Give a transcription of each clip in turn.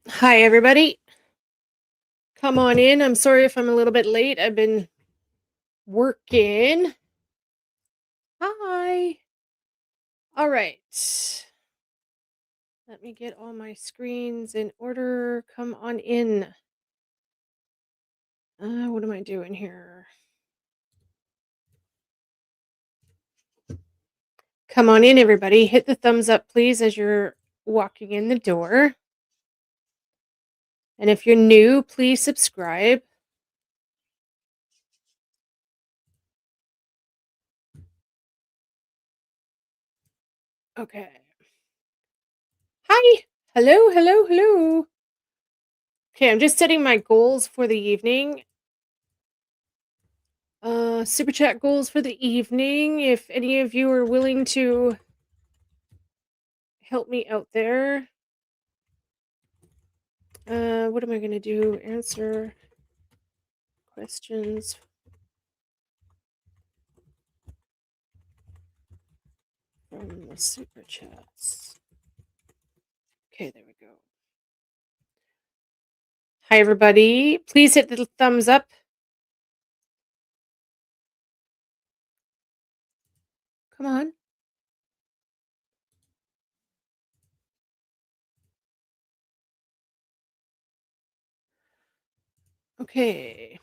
Hi, everybody. Come on in. I'm sorry if I'm a little bit late. I've been working. Hi. All right. Let me get all my screens in order. Come on in. What am I doing here? Come on in, everybody. Hit the thumbs up, please, as you're walking in the door. And if you're new, please subscribe. Okay. Hi. Hello, hello, hello. Okay, I'm just setting my goals for the evening. Super chat goals for the evening. If any of you are willing to help me out there. What am I gonna do? Answer questions from the super chats. Okay, there we go. Hi, everybody. Please hit the thumbs up. Come on. Okay.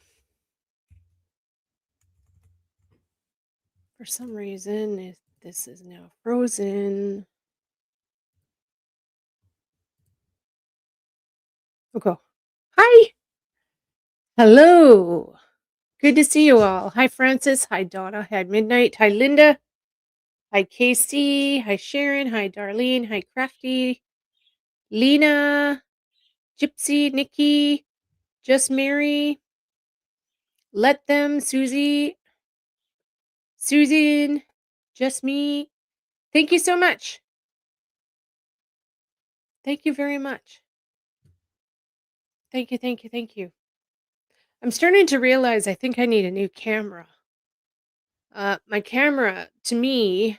For some reason, this is now frozen. Okay. Hi. Hello. Good to see you all. Hi, Francis. Hi, Donna. Hi, Midnight. Hi, Linda. Hi, Casey. Hi, Sharon. Hi, Darlene. Hi, Crafty. Lena. Gypsy. Nikki. Just Mary. Let them. Susie. Susan. Just me. Thank you so much. Thank you very much. Thank you. Thank you. Thank you. I'm starting to realize I think I need a new camera. My camera, to me,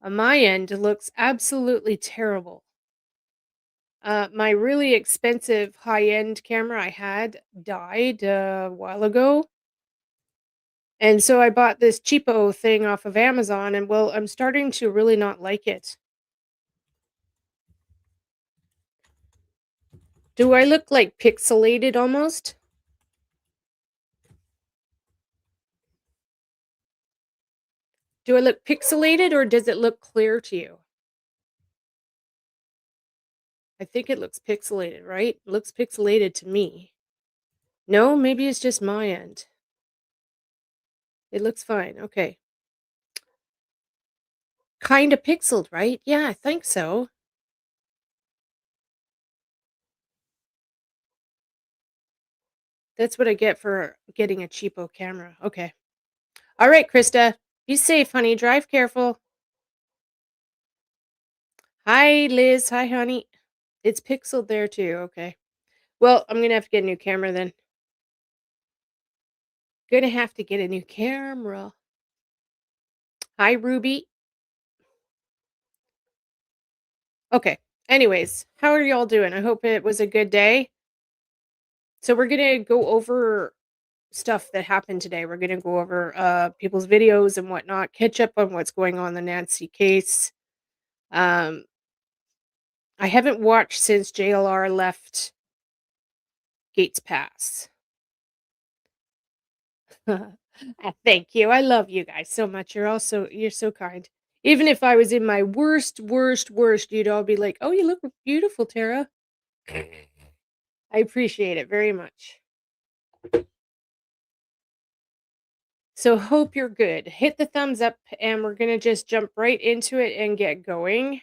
on my end, looks absolutely terrible. My really expensive high-end camera I had died a while ago. And so I bought this cheapo thing off of Amazon, and well, I'm starting to really not like it. Do I look like pixelated almost? Do I look pixelated or does it look clear to you? I think it looks pixelated, right? It looks pixelated to me. No, maybe it's just my end. It looks fine. Okay. Kind of pixeled, right? Yeah, I think so. That's what I get for getting a cheapo camera. Okay. All right, Krista. Be safe, honey. Drive careful. Hi, Liz. Hi, honey. It's pixeled there too. Okay. Well, I'm going to have to get a new camera then. Gonna have to get a new camera. Hi, Ruby. Okay. Anyways, how are y'all doing? I hope it was a good day. So we're gonna go over stuff that happened today. We're gonna go over people's videos and whatnot, catch up on what's going on in the Nancy case. Um, I haven't watched since JLR left Gates Pass. Thank you. I love you guys so much. You're so kind. Even if I was in my worst, you'd all be like, "Oh, you look beautiful, Tara." I appreciate it very much. So hope you're good. Hit the thumbs up and we're going to just jump right into it and get going.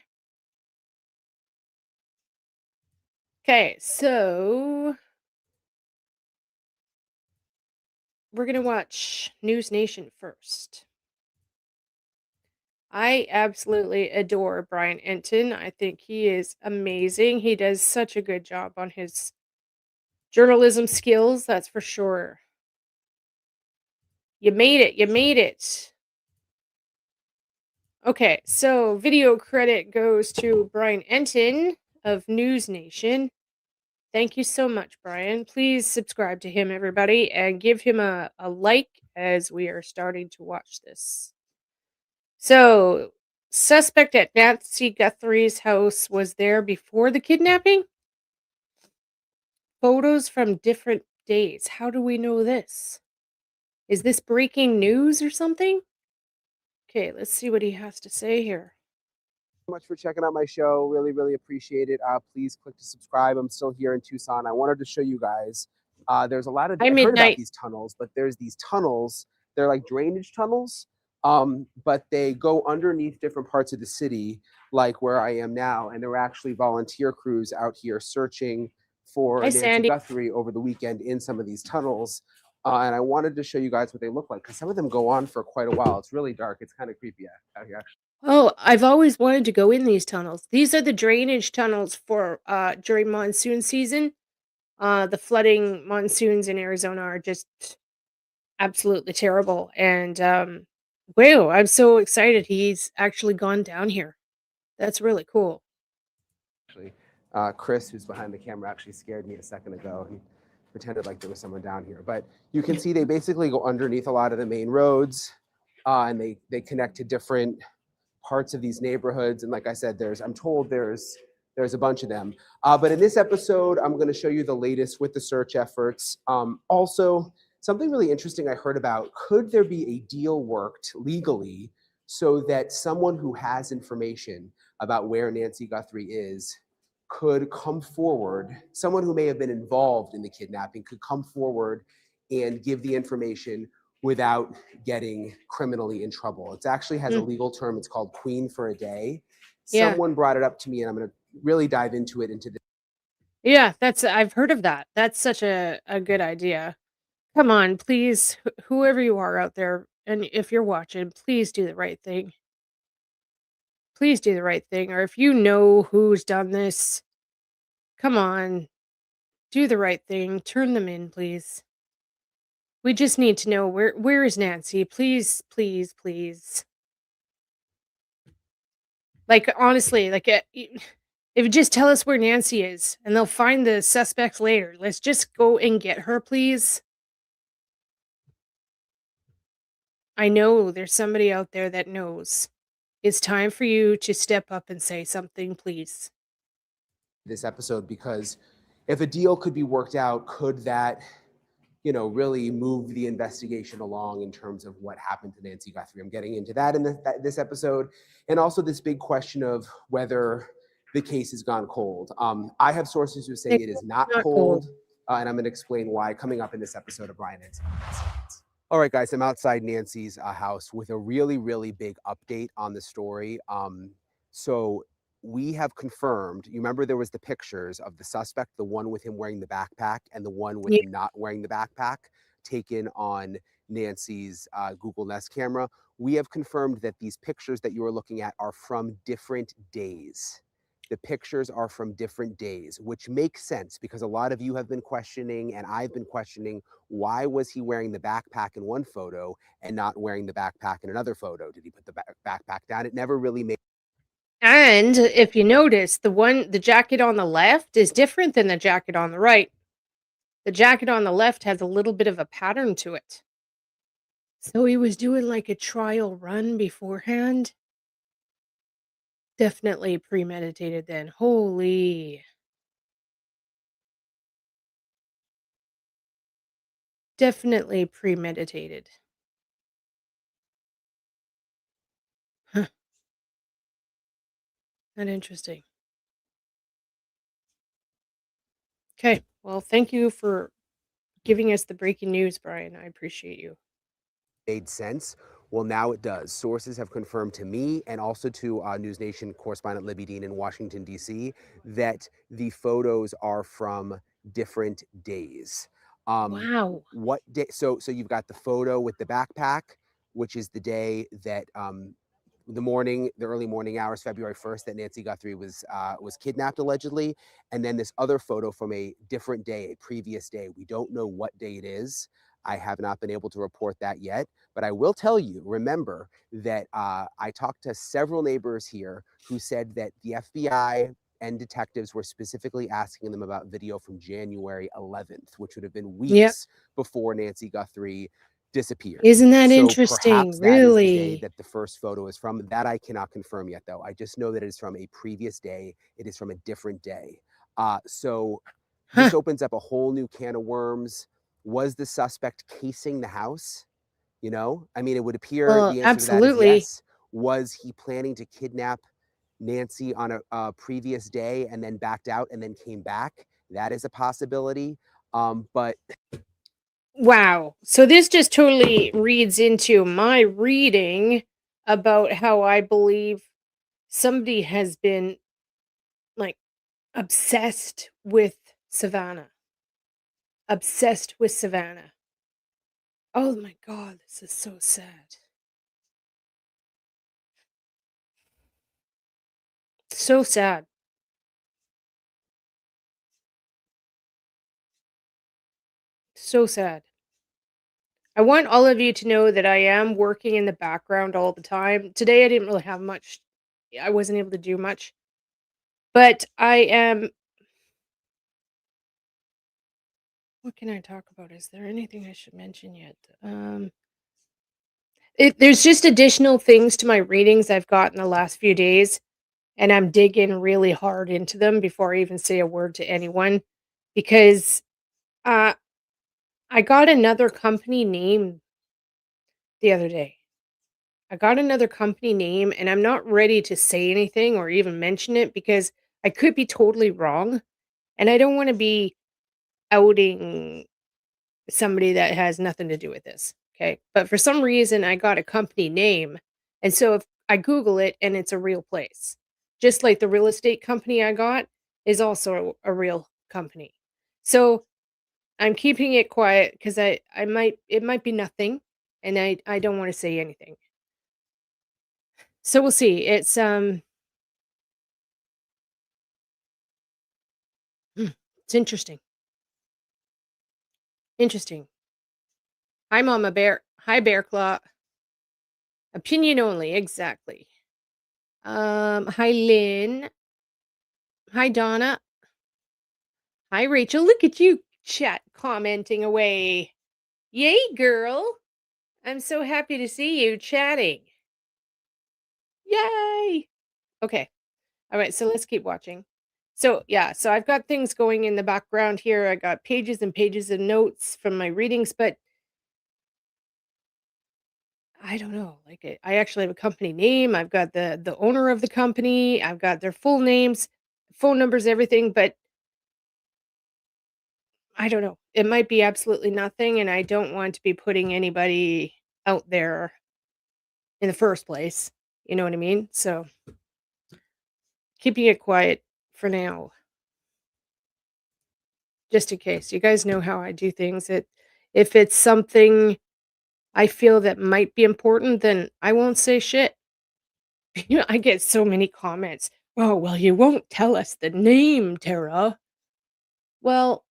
Okay, so we're going to watch News Nation first. I absolutely adore Brian Entin. I think he is amazing. He does such a good job on his journalism skills, that's for sure. You made it. You made it. Okay, so video credit goes to Brian Entin of News Nation. Thank you so much, Brian. Please subscribe to him, everybody, and give him a like as we are starting to watch this. So, suspect at Nancy Guthrie's house was there before the kidnapping? Photos from different days. How do we know this? Is this breaking news or something? Okay, let's see what he has to say here. Much for checking out my show. Really, really appreciate it. Please click to subscribe. I'm still here in Tucson. I wanted to show you guys. There's a lot of Hi, I've heard about Midnight. these tunnels, but there's these tunnels. They're like drainage tunnels, but they go underneath different parts of the city, like where I am now. And there were actually volunteer crews out here searching for Hi, Nancy Sandy. Guthrie over the weekend in some of these tunnels. And I wanted to show you guys what they look like because some of them go on for quite a while. It's really dark. It's kind of creepy out here. Oh, I've always wanted to go in these tunnels. These are the drainage tunnels for during monsoon season. The flooding monsoons in Arizona are just absolutely terrible. And wow, I'm so excited he's actually gone down here. That's really cool. Actually, Chris, who's behind the camera, actually scared me a second ago and pretended like there was someone down here. But you can see they basically go underneath a lot of the main roads, and they connect to different parts of these neighborhoods. And like I said, I'm told there's a bunch of them. But in this episode, I'm going to show you the latest with the search efforts. Also, something really interesting I heard about: could there be a deal worked legally so that someone who has information about where Nancy Guthrie is could come forward, someone who may have been involved in the kidnapping could come forward and give the information without getting criminally in trouble. It actually has a Mm, legal term. It's called queen for a day. yeah. Someone brought it up to me, and I'm going to really dive into it into this. Yeah, I've heard of that. That's such a good idea. Come on, please, whoever you are out there, and if you're watching, please do the right thing. Please do the right thing, or if you know who's done this, come on, do the right thing. Turn them in, please. We just need to know where is Nancy? Please, please, please. Like honestly, like if you just tell us where Nancy is, and they'll find the suspects later. Let's just go and get her, please. I know there's somebody out there that knows. It's time for you to step up and say something, please. This episode, because if a deal could be worked out, could that really move the investigation along in terms of what happened to Nancy Guthrie? I'm getting into that in this episode, and also this big question of whether the case has gone cold. I have sources who say It's it is not not cold. cold, and I'm going to explain why coming up in this episode of Brian and Nancy. All right, guys, I'm outside Nancy's house with a really, really big update on the story. So we have confirmed, you remember there was the pictures of the suspect, the one with him wearing the backpack and the one with Yeah. him not wearing the backpack, taken on Nancy's Google Nest camera. We have confirmed that these pictures that you are looking at are from different days. The pictures are from different days, which makes sense because a lot of you have been questioning, and I've been questioning, why was he wearing the backpack in one photo and not wearing the backpack in another photo? Did he put the backpack down? It never really made. And if you notice, the jacket on the left is different than the jacket on the right. The jacket on the left has a little bit of a pattern to it. So he was doing like a trial run beforehand. Definitely premeditated then. Holy. Definitely premeditated. Huh. Not interesting. Okay. Well, thank you for giving us the breaking news, Brian. I appreciate you. Made sense. Well, now it does. Sources have confirmed to me and also to News Nation correspondent Libby Dean in Washington, D.C., that the photos are from different days. Um, Wow. what day? So you've got the photo with the backpack, which is the day that the early morning hours, February 1st, that Nancy Guthrie was kidnapped allegedly, and then this other photo from a different day, a previous day. We don't know what day it is. I have not been able to report that yet, but I will tell you. Remember that I talked to several neighbors here who said that the FBI and detectives were specifically asking them about video from January 11th, which would have been Yep. weeks before Nancy Guthrie disappeared. Isn't that So interesting? perhaps that is the day Really? that the first photo is from. That I cannot confirm yet, though. I just know that it is from a previous day. It is from a different day. So Huh. this opens up a whole new can of worms. Was the suspect casing the house? I mean, it would appear Well, the answer to that is absolutely. yes. Was he planning to kidnap Nancy on a previous day and then backed out and then came back? That is a possibility. But Wow. So this just totally reads into my reading about how I believe somebody has been like obsessed with Savannah. Obsessed with Savannah. Oh my God, this is so sad. So sad. So sad. I want all of you to know that I am working in the background all the time. Today I didn't really have much. I wasn't able to do much. But I am what can I talk about? Is there anything I should mention yet? There's just additional things to my readings I've got in the last few days, and I'm digging really hard into them before I even say a word to anyone because uh, I got another company name the other day. I got another company name, and I'm not ready to say anything or even mention it because I could be totally wrong, and I don't want to be outing somebody that has nothing to do with this, okay? But for some reason, I got a company name, and so if I Google it and it's a real place, just like the real estate company I got is also a real company. So I'm keeping it quiet because I might it might be nothing, and I don't want to say anything. So we'll see. It's interesting. Interesting. Hi, Mama Bear. Hi, Bear Claw. Opinion only. Exactly. Hi, Lynn. Hi, Donna. Hi, Rachel. Look at you chat commenting away. Yay, girl. I'm so happy to see you chatting. Yay. Okay. All right. So let's keep watching. So, yeah. So I've got things going in the background here. I got pages and pages of notes from my readings, but I don't know. Like, I actually have a company name. I've got the owner of the company. I've got their full names, phone numbers, everything, but I don't know. It might be absolutely nothing, and I don't want to be putting anybody out there in the first place. You know what I mean? So, keeping it quiet for now, just in case. You guys know how I do things. If it's something I feel that might be important, then I won't say shit. I get so many comments. Oh, well, you won't tell us the name, Tara. Well,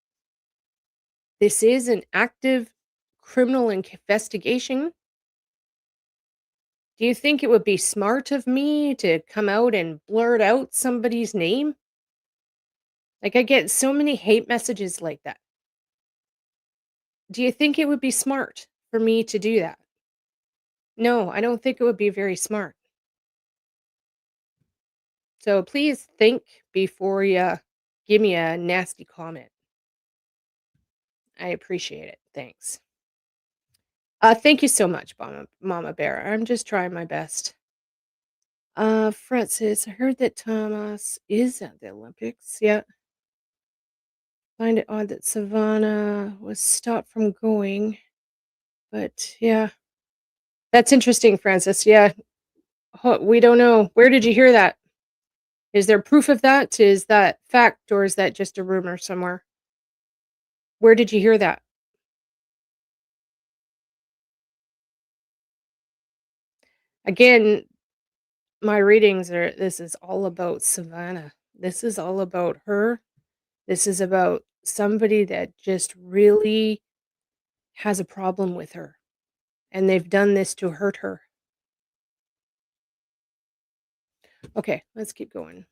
this is an active criminal investigation. Do you think it would be smart of me to come out and blurt out somebody's name? Like, I get so many hate messages like that. Do you think it would be smart for me to do that? No, I don't think it would be very smart. So please think before you give me a nasty comment. I appreciate it. Thanks. Thank you so much, Mama Bear. I'm just trying my best. Francis, I heard that Thomas is at the Olympics. Yeah. Find it odd that Savannah was stopped from going. But yeah, that's interesting, Francis. Yeah, we don't know. Where did you hear that? Is there proof of that? Is that fact or is that just a rumor somewhere? Where did you hear that? Again, my readings are this is all about Savannah. This is all about her. This is about somebody that just really has a problem with her. And they've done this to hurt her. Okay, let's keep going.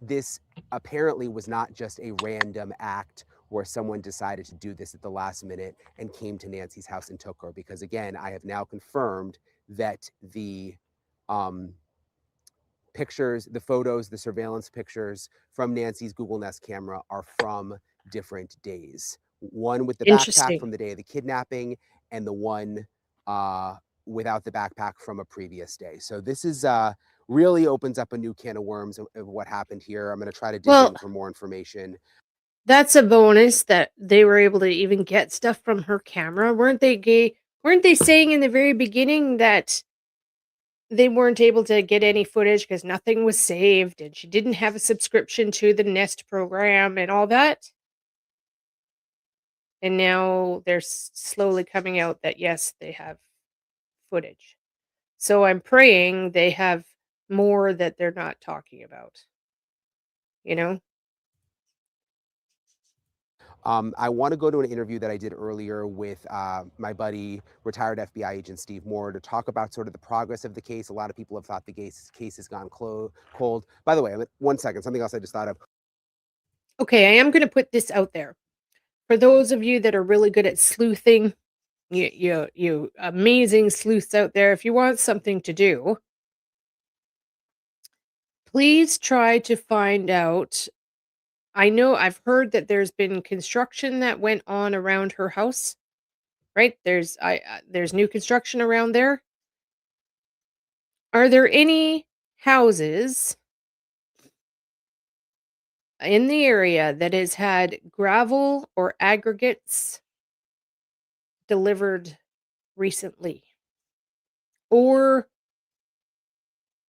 this apparently was not just a random act where someone decided to do this at the last minute and came to Nancy's house and took her. Because again, I have now confirmed that the um, pictures, the photos, the surveillance pictures from Nancy's Google Nest camera are from different days. One with the backpack Interesting. from the day of the kidnapping, and the one uh, without the backpack from a previous day. So this is really opens up a new can of worms of what happened here. I'm going to try to dig Well, in for more information. that's a bonus that they were able to even get stuff from her camera. Weren't they saying in the very beginning that they weren't able to get any footage because nothing was saved and she didn't have a subscription to the Nest program and all that? And now they're slowly coming out that yes, they have footage. So I'm praying they have more that they're not talking about, you know? I want to go to an interview that I did earlier with my buddy, retired FBI agent Steve Moore, to talk about sort of the progress of the case. A lot of people have thought the case has gone cold. By the way, 1 second, something else I just thought of. Okay, I am going to put this out there. For those of you that are really good at sleuthing, you amazing sleuths out there, if you want something to do, please try to find out. I know I've heard that there's been construction that went on around her house, right? There's new construction around there. Are there any houses in the area that has had gravel or aggregates delivered recently, or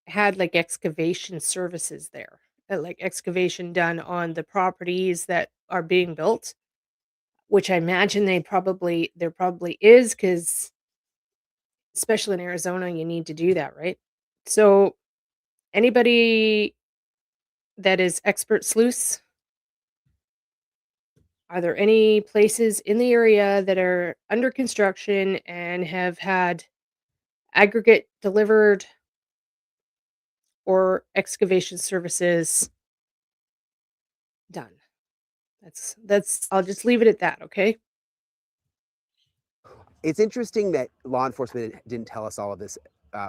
had like excavation services there, like excavation done on the properties that are being built, which I imagine there probably is, because especially in Arizona you need to do that, right? So anybody that is expert sleuths, are there any places in the area that are under construction and have had aggregate delivered or excavation services done? That's I'll just leave it at that, okay? It's interesting that law enforcement didn't tell us all of this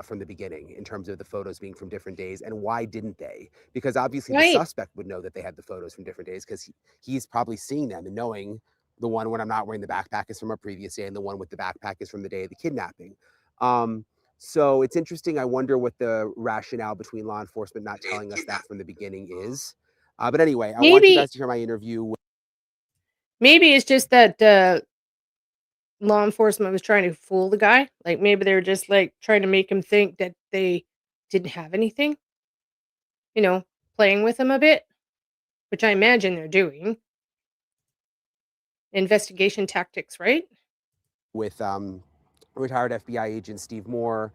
from the beginning in terms of the photos being from different days. And why didn't they? Because obviously the Right. suspect would know that they had the photos from different days, because he's probably seeing them and knowing the one when I'm not wearing the backpack is from a previous day and the one with the backpack is from the day of the kidnapping. Um, so it's interesting. I wonder what the rationale between law enforcement not telling us that from the beginning is. But anyway, I want you Maybe guys to hear my interview. maybe it's just that law enforcement was trying to fool the guy. Like maybe they were just like trying to make him think that they didn't have anything, you know, playing with him a bit, which I imagine they're doing. Investigation tactics, right? With retired FBI agent Steve Moore,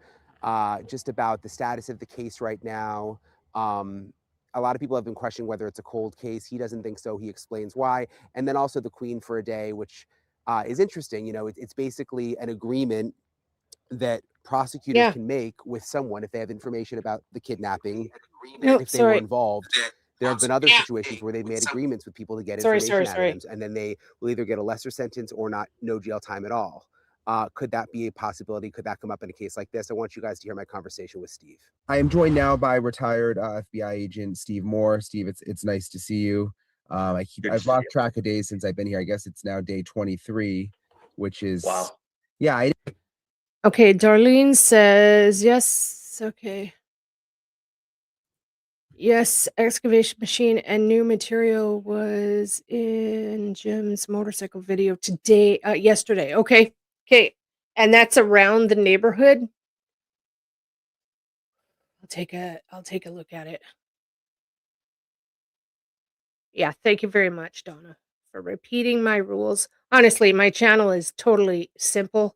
just about the status of the case right now. A lot of people have been questioning whether it's a cold case. He doesn't think so. He explains why. And then also the Queen for a Day, which is interesting. You know, it's basically an agreement that prosecutors Yeah. can make with someone if they have information about the kidnapping, No, if they were sorry. involved. There have been other situations where they've made agreements with people to get information out of them, Sorry. and then they will either get a lesser sentence or not, no jail time at all. Could that be a possibility? Could that come up in a case like this? I want you guys to hear my conversation with Steve. I am joined now by retired FBI agent Steve Moore. Steve, it's nice to see you. I've lost track of days since I've been here. I guess it's now day 23, which is wow. Yeah. Okay, Darlene says yes. Okay. Yes, excavation machine and new material was in Jim's motorcycle video today, yesterday. Okay. Okay. And that's around the neighborhood. I'll take a look at it. Yeah, thank you very much, Donna, for repeating my rules. Honestly, my channel is totally simple.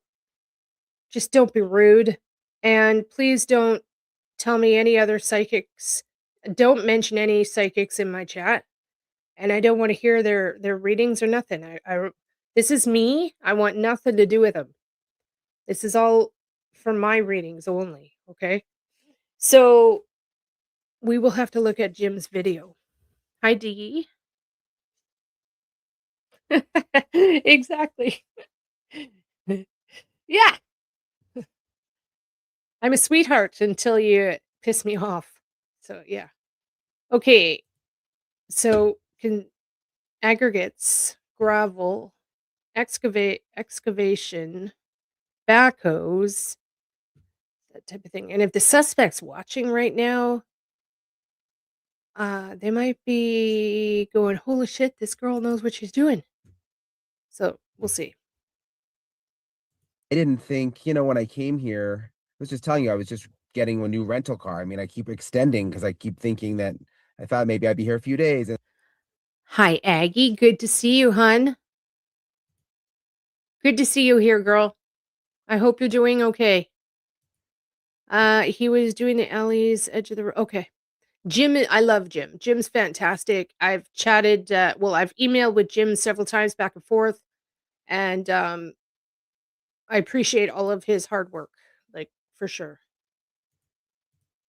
Just don't be rude. And please don't tell me any other psychics. Don't mention any psychics in my chat. And I don't want to hear their readings or nothing. This is me. I want nothing to do with them. This is all for my readings only, okay? So we will have to look at Jim's video. Hi, Dee. Exactly. Yeah, I'm a sweetheart until you piss me off. So, yeah. Okay, so can aggregates, gravel, excavation, backhoes, that type of thing. And if the suspect's watching right now, they might be going, "Holy shit, this girl knows what she's doing." So, we'll see. I didn't think, when I came here, I was just telling you, I was just getting a new rental car. I mean, I keep extending because I keep thinking that I thought maybe I'd be here a few days. And Hi, Aggie. Good to see you, hun. Good to see you here, girl. I hope you're doing okay. He was doing the alley's edge of the okay. I love Jim. Jim's fantastic. I've chatted, I've emailed with Jim several times back and forth, and I appreciate all of his hard work, like for sure.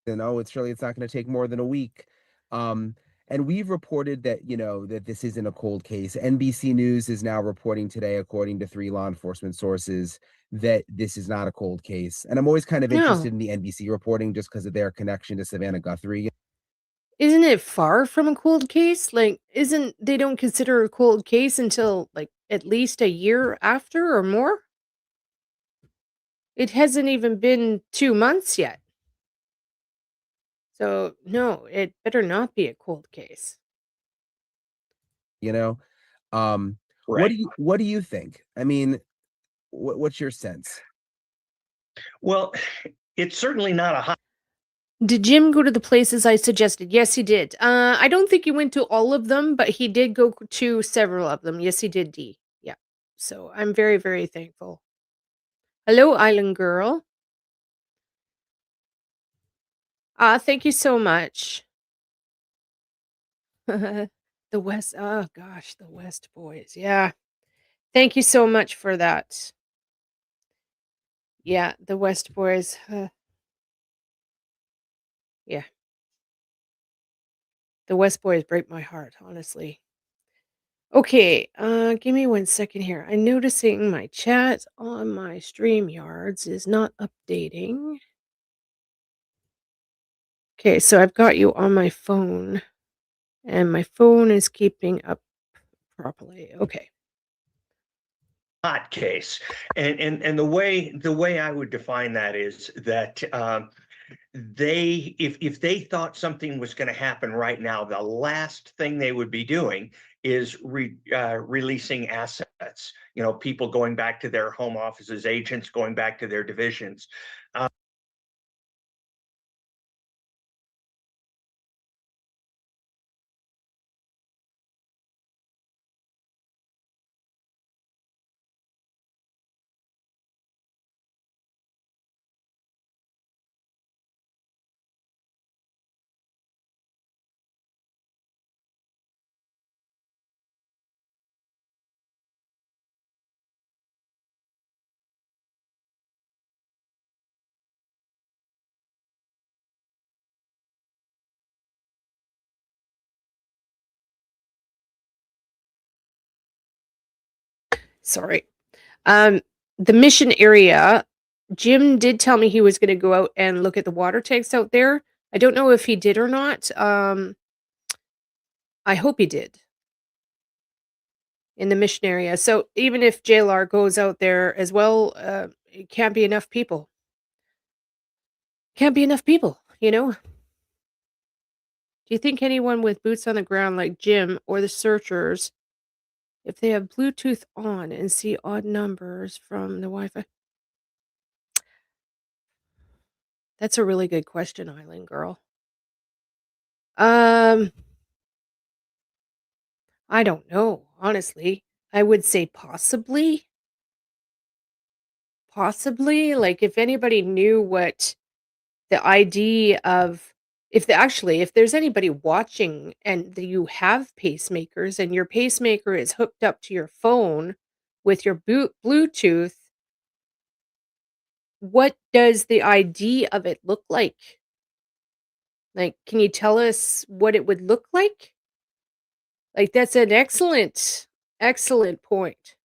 oh, it's not going to take more than a week. Um, and we've reported that, that this isn't a cold case. NBC News is now reporting today, according to 3 law enforcement sources, that this is not a cold case. And I'm always kind of No, interested in the NBC reporting just because of their connection to Savannah Guthrie. isn't it far from a cold case? Like, isn't they don't consider a cold case until like at least a year after or more? It hasn't even been 2 months yet. So no, it better not be a cold case. You know, um, Right. what do you think? I mean, what's your sense? Well, it's certainly not a hot Did Jim go to the places I suggested? Yes, he did. I don't think he went to all of them, but he did go to several of them. Yes, he did, D. Yeah. So I'm very, very thankful. Hello, Island Girl. Thank you so much. The West, oh gosh, the West Boys. Yeah. Thank you so much for that. Yeah, the West Boys. Yeah. The West Boys break my heart, honestly. Okay, give me 1 second here. I'm noticing my chat on my StreamYards is not updating. Okay, so I've got you on my phone, and my phone is keeping up properly. Okay. case. And the way I would define that is that they if they thought something was going to happen right now, the last thing they would be doing is releasing assets. People going back to their home offices, agents going back to their divisions. Sorry. Um, the mission area, Jim did tell me he was gonna go out and look at the water tanks out there. I don't know if he did or not. I hope he did in the mission area. So even if JLR goes out there as well, it can't be enough people. Can't be enough people, you know? Do you think anyone with boots on the ground like Jim or the searchers, if they have Bluetooth on and see odd numbers from the Wi-Fi? That's a really good question, Island Girl. Um, I don't know, honestly. I would say possibly. Possibly, like if anybody knew what the ID of if there's anybody watching and you have pacemakers and your pacemaker is hooked up to your phone with your Bluetooth, what does the ID of it look like? Like, can you tell us what it would look like? Like, that's an excellent point.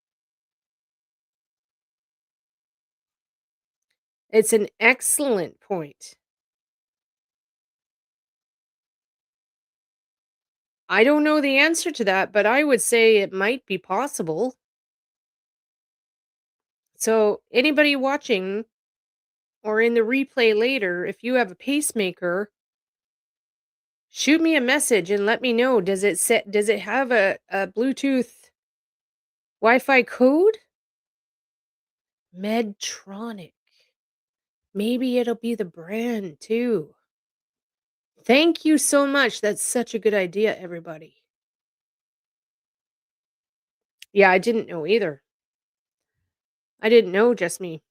It's an excellent point. I don't know the answer to that, but I would say it might be possible. So, anybody watching or in the replay later, if you have a pacemaker, shoot me a message and let me know. Does it have a Bluetooth Wi-Fi code? Medtronic. Maybe it'll be the brand too. Thank you so much. That's such a good idea, everybody. Yeah, I didn't know either. I didn't know, just me.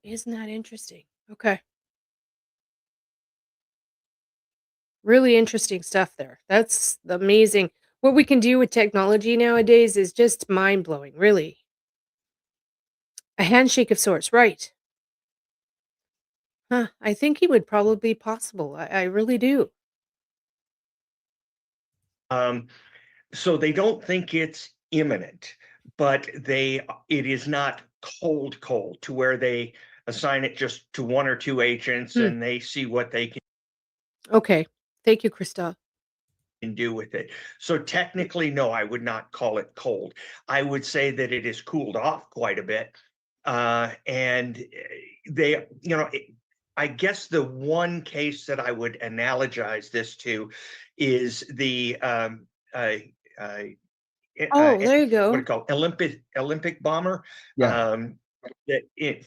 Isn't that interesting? Okay. Really interesting stuff there. That's amazing. What we can do with technology nowadays is just mind blowing, really. A handshake of sorts, right? Huh. I think it would probably be possible. I really do. So they don't think it's imminent, but it is not cold to where they assign it just to one or two agents Hmm. and they see what they Okay. Thank you, Krista. can do with it. So technically, no, I would not call it cold. I would say that it is cooled off quite a bit. And they, you know, I guess the one case that I would analogize this to is the uh, uh, Oh, there you what go. it called Olympic bomber Yeah.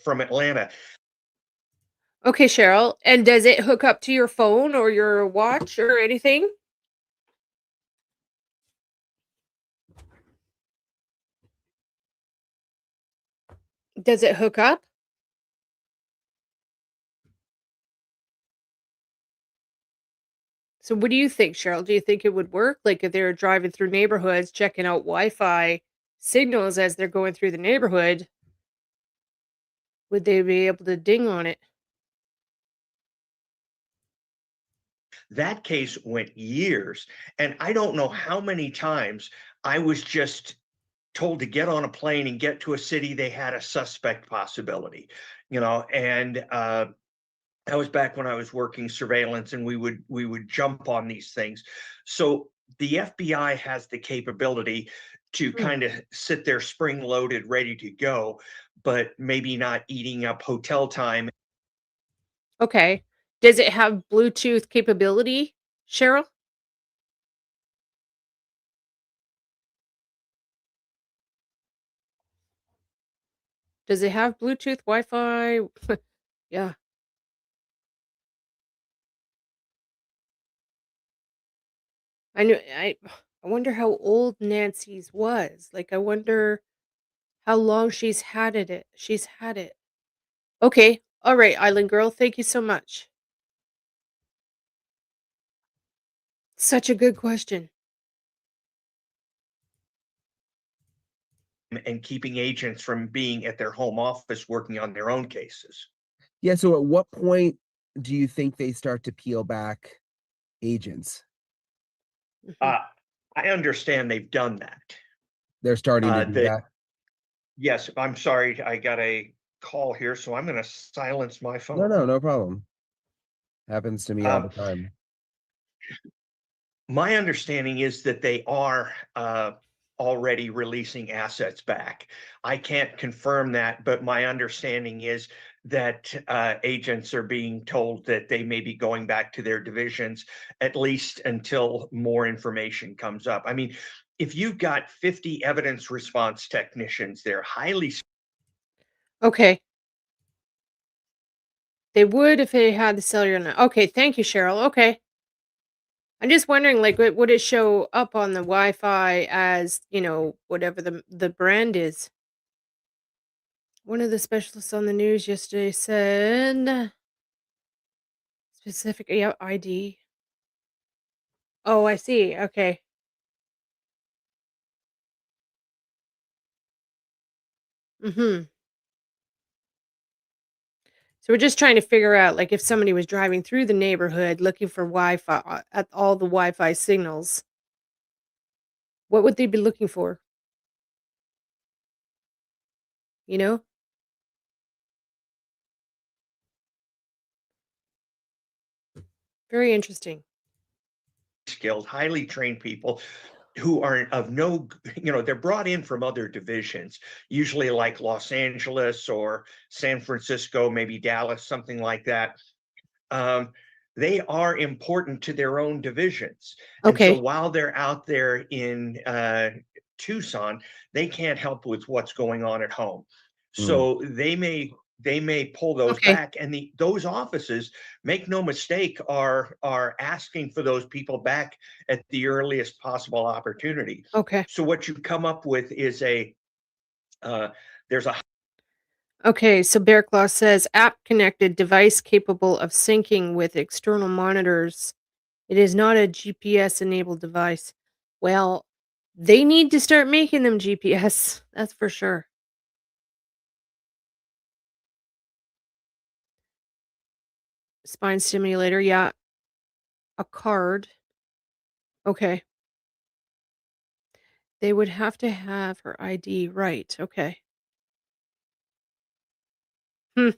from Atlanta. Okay, Cheryl. And does it hook up to your phone or your watch or anything? Does it hook up? So what do you think, Cheryl? Do you think it would work? Like if they were driving through neighborhoods, checking out Wi-Fi signals as they're going through the neighborhood, would they be able to ding on it? That case went years, and I don't know how many times I was just told to get on a plane and get to a city they had a suspect possibility, and that was back when I was working surveillance, and we would jump on these things. So the FBI has the capability to Hmm. kind of sit there spring loaded, ready to go, but maybe not eating up hotel time. Okay. Does it have Bluetooth capability, Cheryl? Does it have Bluetooth, Wi-Fi? Yeah. I know I wonder how old Nancy's was. Like I wonder how long she's had it. Okay. All right, Island Girl, thank you so much. Such a good question. And keeping agents from being at their home office working on their own cases. Yeah. So at what point do you think they start to peel back agents? Mhm. Uh, I understand they've done that. They're starting to do That that. Yes, I'm sorry, I got a call here, so I'm going to silence my No, phone. no, no problem. Happens to me all Um, the time. my understanding is that they are already releasing assets back. I can't confirm that, but my understanding is that agents are being told that they may be going back to their divisions at least until more information comes up. I mean, if you've got 50 evidence response technicians, they're highly. Okay. They would if they had the cellular net. Okay, thank you, Cheryl. Okay. I'm just wondering, like, would it show up on the Wi-Fi as, whatever the brand is? One of the specialists on the news yesterday said specific, yeah, ID. Oh, I see. Okay. Mm-hmm. So we're just trying to figure out, like, if somebody was driving through the neighborhood looking for Wi-Fi at all the Wi-Fi signals, what would they be looking for? You know? Very interesting. Skilled, highly trained people who are of no, they're brought in from other divisions, usually like Los Angeles or San Francisco, maybe Dallas, something like that. Um, they are important to their own divisions. And so Okay. while they're out there in Tucson, they can't help with what's going on at home. Mm. So they may pull those Okay. back, and those offices, make no mistake, are asking for those people back at the earliest possible opportunity. Okay. So what you come up with is there's a Okay, so Bear Claw says app connected device capable of syncing with external monitors. It is not a GPS enabled device. Well, they need to start making them GPS. That's for sure. Spine stimulator, yeah. A card. Okay. They would have to have her ID right. Okay. Hmm.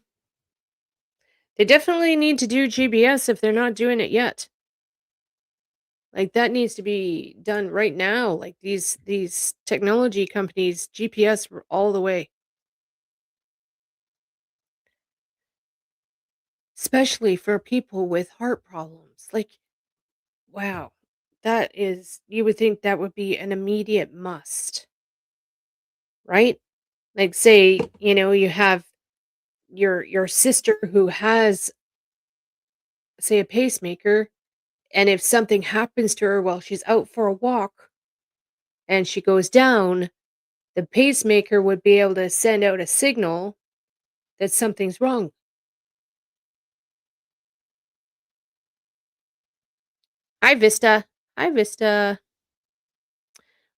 They definitely need to do GPS if they're not doing it yet. Like that needs to be done right now. Like these technology companies, GPS all the way. Especially for people with heart problems. Like, wow. That is you would think that would be an immediate must, right? Like say, you have your sister who has, say, a pacemaker, and if something happens to her while she's out for a walk and she goes down, the pacemaker would be able to send out a signal that something's wrong. Hi, Vista. Hi, Vista.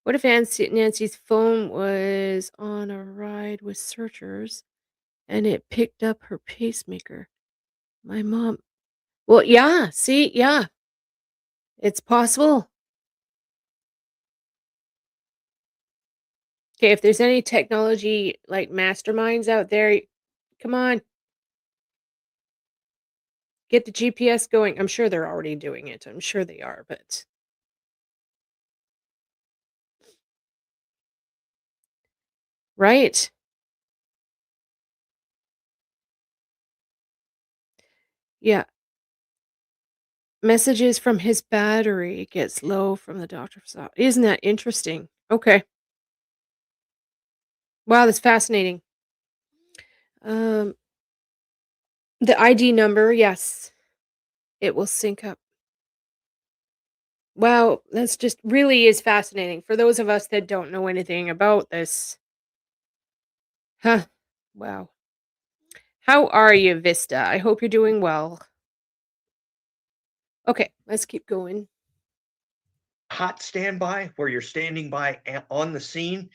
What if Nancy's phone was on a ride with searchers and it picked up her pacemaker? My mom. Well, yeah, see, yeah, it's possible. Okay, if there's any technology like masterminds out there, come on, get the GPS going. I'm sure they're already doing it. I'm sure they are, but right. Yeah. Messages from his battery gets low from the doctor's office. Isn't that interesting? Okay. Wow, that's fascinating. Um, the ID number, yes, it will sync up. Wow, that's just really is fascinating for those of us that don't know anything about this. Huh. Wow. How are you, Vista? I hope you're doing well. Okay, let's keep going. hot standby where you're standing by on the scene.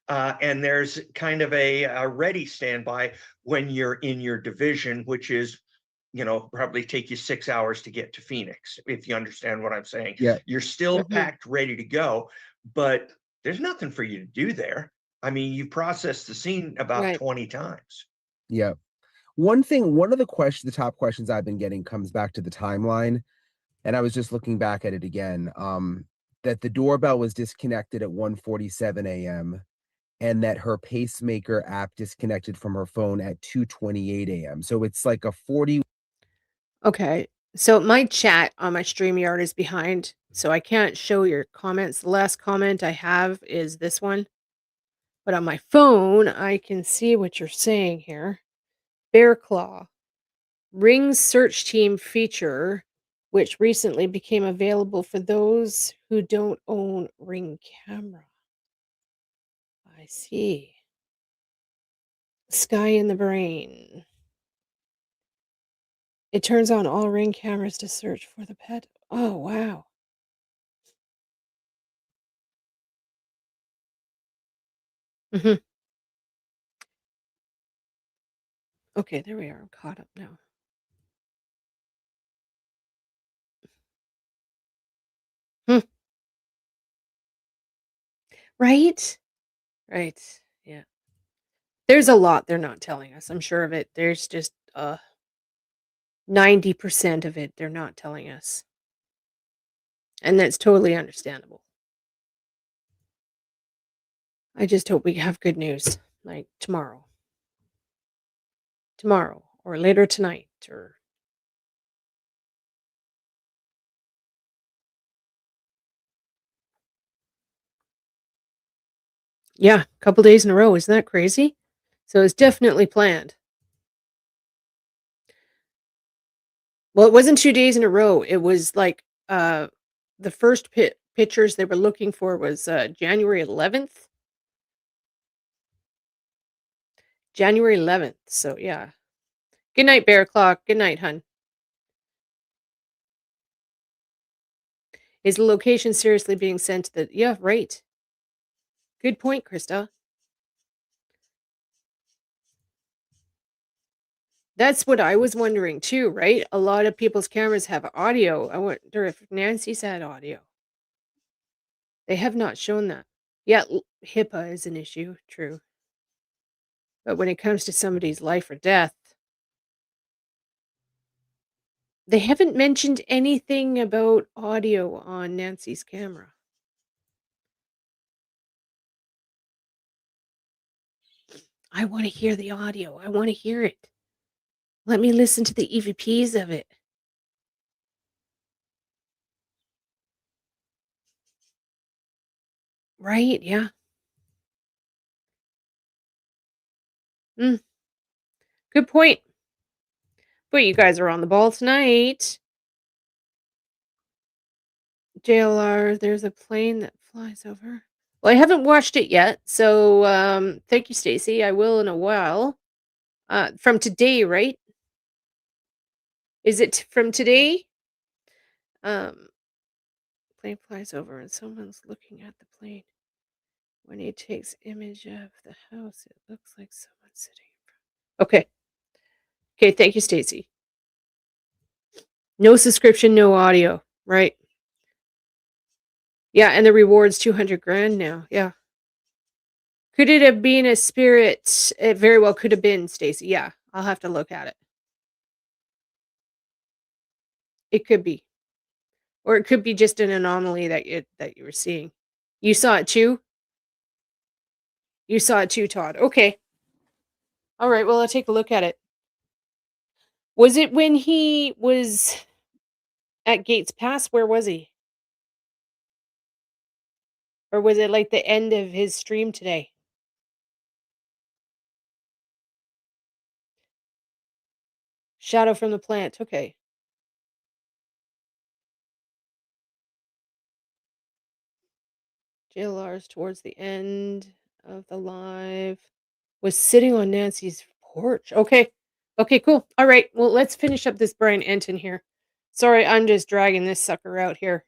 And there's kind of a ready standby when you're in your division, which is, probably take you 6 hours to get to Phoenix, if you understand what I'm saying. Yeah. You're still Mhm. packed, ready to go, but there's nothing for you to do there. I mean, you processed the scene about Right. 20 times. Yeah. One of the top questions I've been getting comes back to the timeline. And I was just looking back at it again. That the doorbell was disconnected at 1:47 a.m. and that her pacemaker app disconnected from her phone at 2:28 a.m. So it's like a 40. Okay. So my chat on my StreamYard is behind, so I can't show your comments. The last comment I have is this one, but on my phone, I can see what you're saying here. Bear Claw. Ring search team feature, which recently became available for those who don't own Ring camera. I see. Sky in the brain. It turns on all Ring cameras to search for the pet. Oh, wow. Mhm. Okay, there we are. I'm caught up now. Hmm. Right? Right. Yeah. There's a lot they're not telling us. I'm sure of it. There's just 90% of it they're not telling us. And that's totally understandable. I just hope we have good news like tomorrow. Tomorrow or later tonight or yeah, a couple days in a row. Isn't that crazy? So it's definitely planned. Well, it wasn't 2 days in a row. It was like the first pictures they were looking for was January 11th. January 11th. So yeah. Good night, Bear Clock. Good night, hun. Is the location seriously being sent to the yeah, right. Good point, Krista. That's what I was wondering too, right? A lot of people's cameras have audio. I wonder if Nancy's had audio. They have not shown that. Yeah, HIPAA is an issue, true. But when it comes to somebody's life or death, they haven't mentioned anything about audio on Nancy's camera. I want to hear the audio. I want to hear it. Let me listen to the EVPs of it. Right? Yeah. Mm, good point. But you guys are on the ball tonight. JLR, there's a plane that flies over. Well, I haven't watched it yet, so thank you, Stacy. I will in a while. From today, right? Is it from today? Um, plane flies over and someone's looking at the plane. When he takes image of the house, it looks like someone's sitting in front. Okay. Okay, thank you, Stacy. No subscription, no audio. Right. Yeah, and the reward's 200 grand now. Yeah. Could it have been a spirit? It very well could have been, Stacy. Yeah. I'll have to look at it. It could be. Or it could be just an anomaly that you were seeing. You saw it too? You saw it too, Todd. Okay. All right, well, I'll take a look at it. Was it when he was at Gates Pass? Where was he? Or was it like the end of his stream today? Shadow from the plant. Okay. JLR's towards the end of the live. Was sitting on Nancy's porch. Okay. Okay, cool. All right. Well, let's finish up this Brian Entin here. Sorry, I'm just dragging this sucker out here.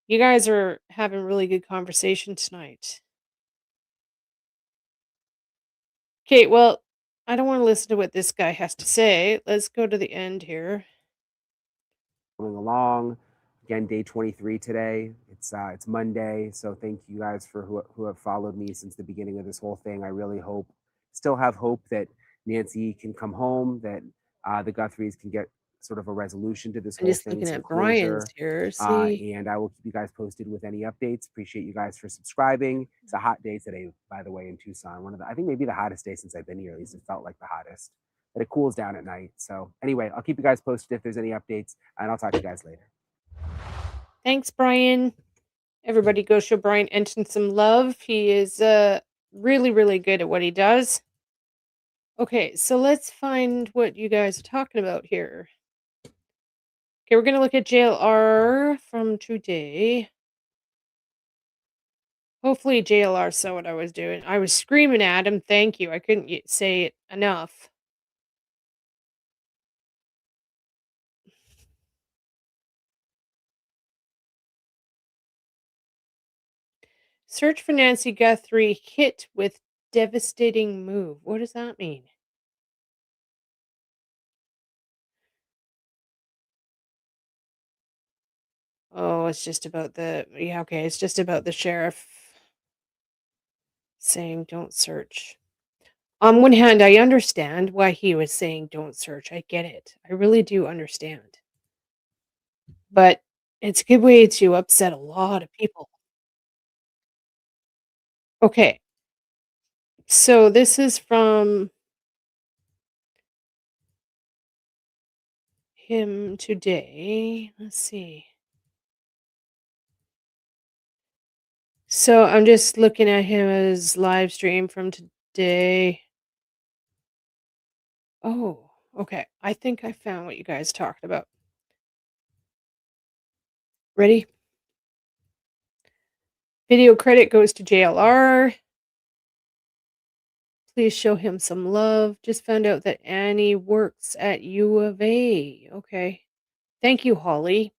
You guys are having really good conversation tonight. Okay, well, I don't want to listen to what this guy has to say. Let's go to the end here. Going along. Again, day 23 today. It's Monday, so thank you guys for who have followed me since the beginning of this whole thing. I really still have hope that Nancy can come home, that the Guthries can get sort of a resolution to this I'm whole just thing, looking some at Brian's closure. here. See, And I will keep you guys posted with any updates. Appreciate you guys for subscribing. It's a hot day today, by the way, in Tucson. I think maybe the hottest day since I've been here. At least it felt like the hottest. But it cools down at night. So anyway, I'll keep you guys posted if there's any updates, and I'll talk to you guys later. thanks, Brian. Everybody go show Brian Entin some love. He is really, really good at what he does. Okay, so let's find what you guys are talking about here. Okay, we're going to look at JLR from today. Hopefully JLR saw what I was doing. I was screaming at him. Thank you. I couldn't say it enough. Search for Nancy Guthrie hit with devastating move. What does that mean? Oh, it's just about the yeah, okay, it's just about the sheriff saying don't search. On one hand, I understand why he was saying don't search. I get it. I really do understand. But it's a good way to upset a lot of people. Okay. So this is from him today. Let's see. So I'm just looking at his live stream from today. Oh, okay. I think I found what you guys talked about. Ready? Video credit goes to JLR. Please show him some love. Just found out that Annie works at U of A. Okay. Thank you, Holly.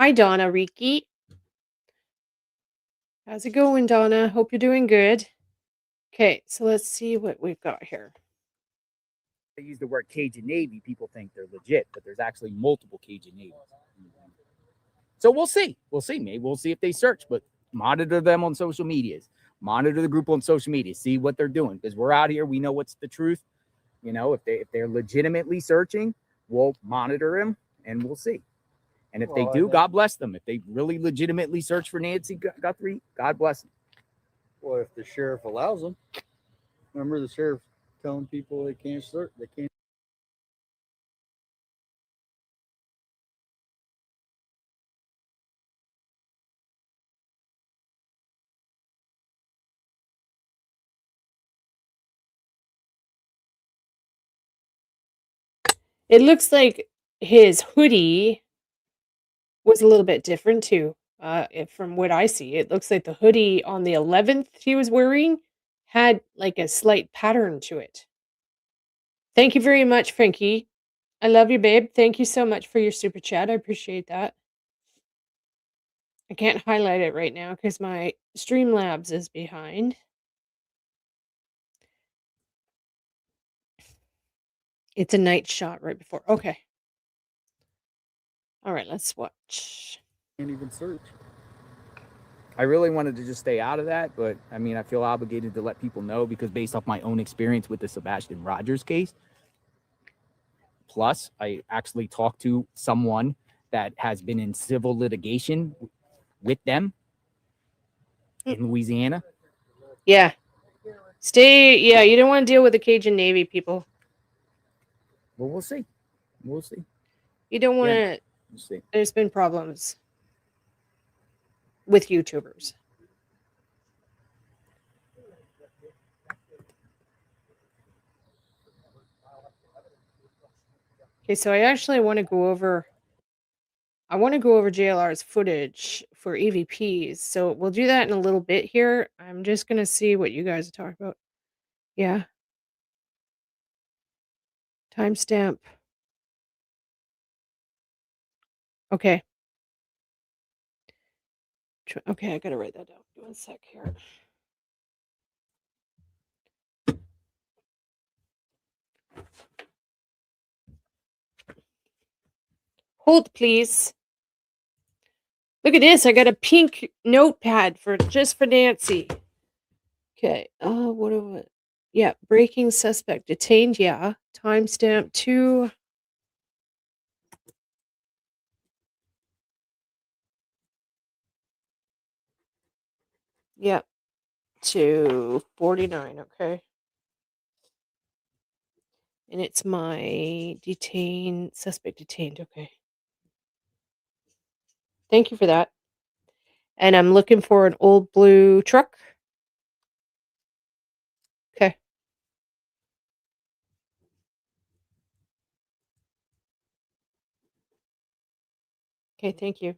Hi, Donna Riki. How's it going, Donna? Hope you're doing good. Okay, so let's see what we've got here. They use the word Cajun Navy, people think they're legit, but there's actually multiple Cajun Navies. So we'll see. We'll see. Maybe we'll see if they search, but monitor them on social medias. Monitor the group on social media. See what they're doing, because we're out here. We know what's the truth. You know, if they're legitimately searching, we'll monitor them and we'll see. And if they do, God bless them. If they really legitimately search for Nancy Guthrie, God bless them. Well, if the sheriff allows them, remember the sheriff telling people they can't search, they can't. It looks like his hoodie was a little bit different too. From what I see, it looks like the hoodie on the 11th he was wearing had like a slight pattern to it. Thank you very much, Frankie. I love you, babe. Thank you so much for your super chat. I appreciate that. I can't highlight it right now because my Streamlabs is behind. It's a night shot right before. Okay. All right, let's watch. Can't even search. I really wanted to just stay out of that, but I mean, I feel obligated to let people know because based off my own experience with the Sebastian Rogers case, plus I actually talked to someone that has been in civil litigation with them in Louisiana. Yeah. Yeah, you don't want to deal with the Cajun Navy people. Well, we'll see. We'll see. You don't want Yeah. to. We'll see. There's been problems with YouTubers. Okay, so I actually want to go over. I want to go over JLR's footage for EVPs. So we'll do that in a little bit here. I'm just gonna see what you guys are talking about. Yeah. Timestamp. Okay. Okay, I gotta write that down. 1 sec here. Hold, please. Look at this. I got a pink notepad just for Nancy. Okay. What do I? Yeah, breaking suspect detained. Yeah. Timestamp 2. Yep. To 49. Okay. And it's my suspect detained. Okay. Thank you for that. And I'm looking for an old blue truck. Okay. Okay, thank you.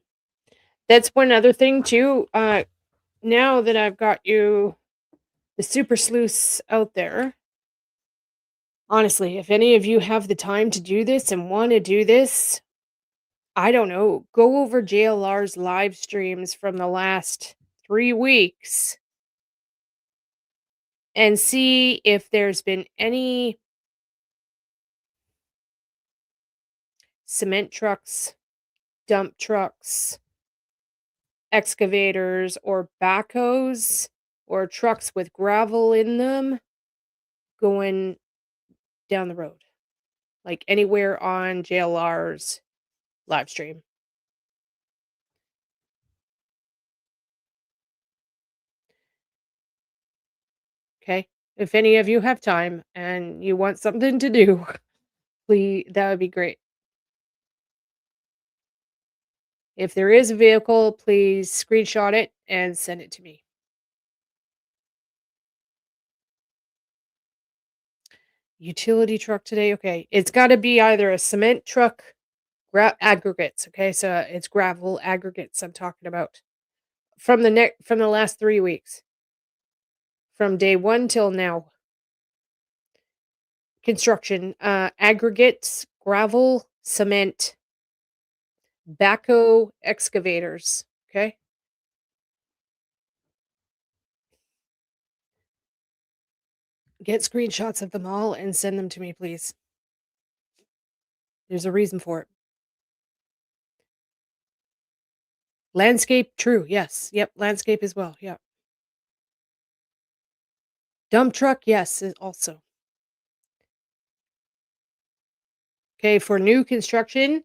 That's one other thing too. Now that I've got you the super sleuths out there, honestly, if any of you have the time to do this and want to do this, I don't know, go over JLR's live streams from the last 3 weeks and see if there's been any cement trucks, dump trucks, excavators or backhoes or trucks with gravel in them going down the road, like anywhere on JLR's live stream. Okay? If any of you have time and you want something to do, please, that would be great. If there is a vehicle, please screenshot it and send it to me. Utility truck today. Okay. It's got to be either a cement truck, aggregates. Okay. So it's gravel aggregates I'm talking about from the last 3 weeks, from day 1 till now. Construction, aggregates, gravel, cement, backhoe, excavators. Okay. Get screenshots of them all and send them to me, please. There's a reason for it. Landscape, true. Yes. Yep. Landscape as well. Yep. Dump truck, yes, also. Okay, for new construction,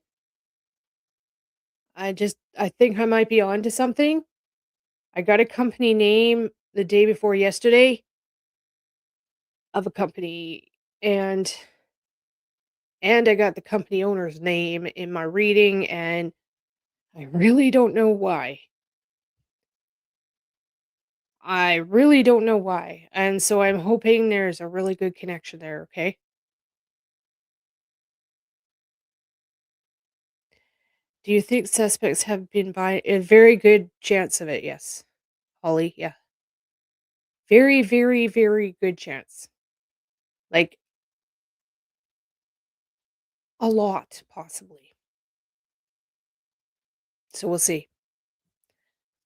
I think I might be onto something. I got a company name the day before yesterday of a company, and I got the company owner's name in my reading, and I really don't know why. I really don't know why. And so I'm hoping there's a really good connection there, okay? Do you think suspects have been by a very good chance of it? Yes. Holly, yeah. Very, very, very good chance. Like a lot, possibly. So we'll see.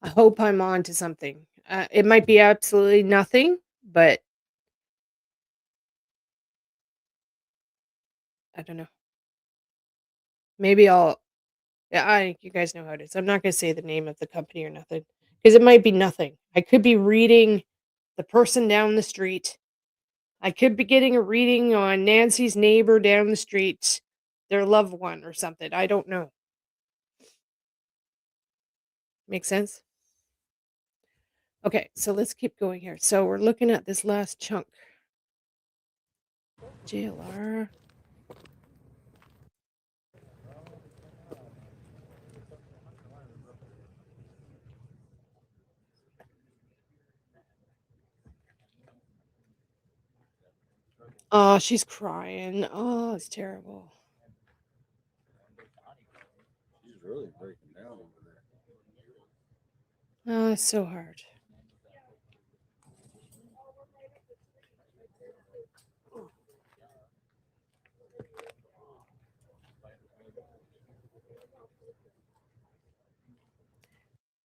I hope I'm on to something. It might be absolutely nothing, but I don't know. Maybe I'll. Yeah, you guys know how it is. I'm not going to say the name of the company or nothing because it might be nothing. I could be reading the person down the street. I could be getting a reading on Nancy's neighbor down the street, their loved one or something. I don't know. Make sense? Okay, so let's keep going here. So we're looking at this last chunk. JLR. Oh, she's crying. Oh, it's terrible. She's really breaking down over there. Oh, it's so hard.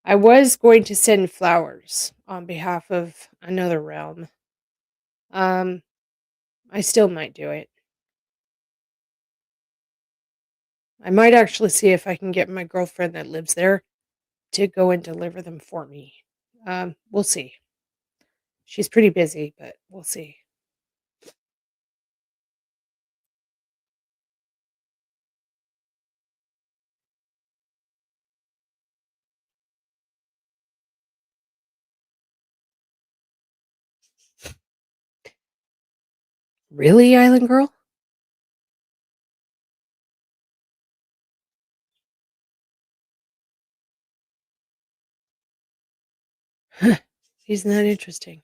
I was going to send flowers on behalf of another realm. I still might do it. I might actually see if I can get my girlfriend that lives there to go and deliver them for me. We'll see. She's pretty busy, but we'll see. Really, Island Girl? Isn't that interesting?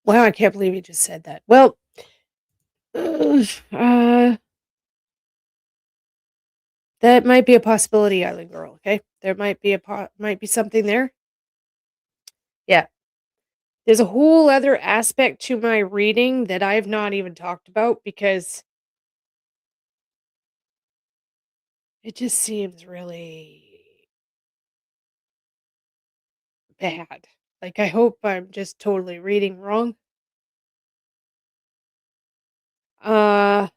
Wow, I can't believe you just said that. Well, that might be a possibility, Island Girl. Okay, there might be might be something there. Yeah, there's a whole other aspect to my reading that I have not even talked about because it just seems really bad. Like I hope I'm just totally reading wrong. Uh,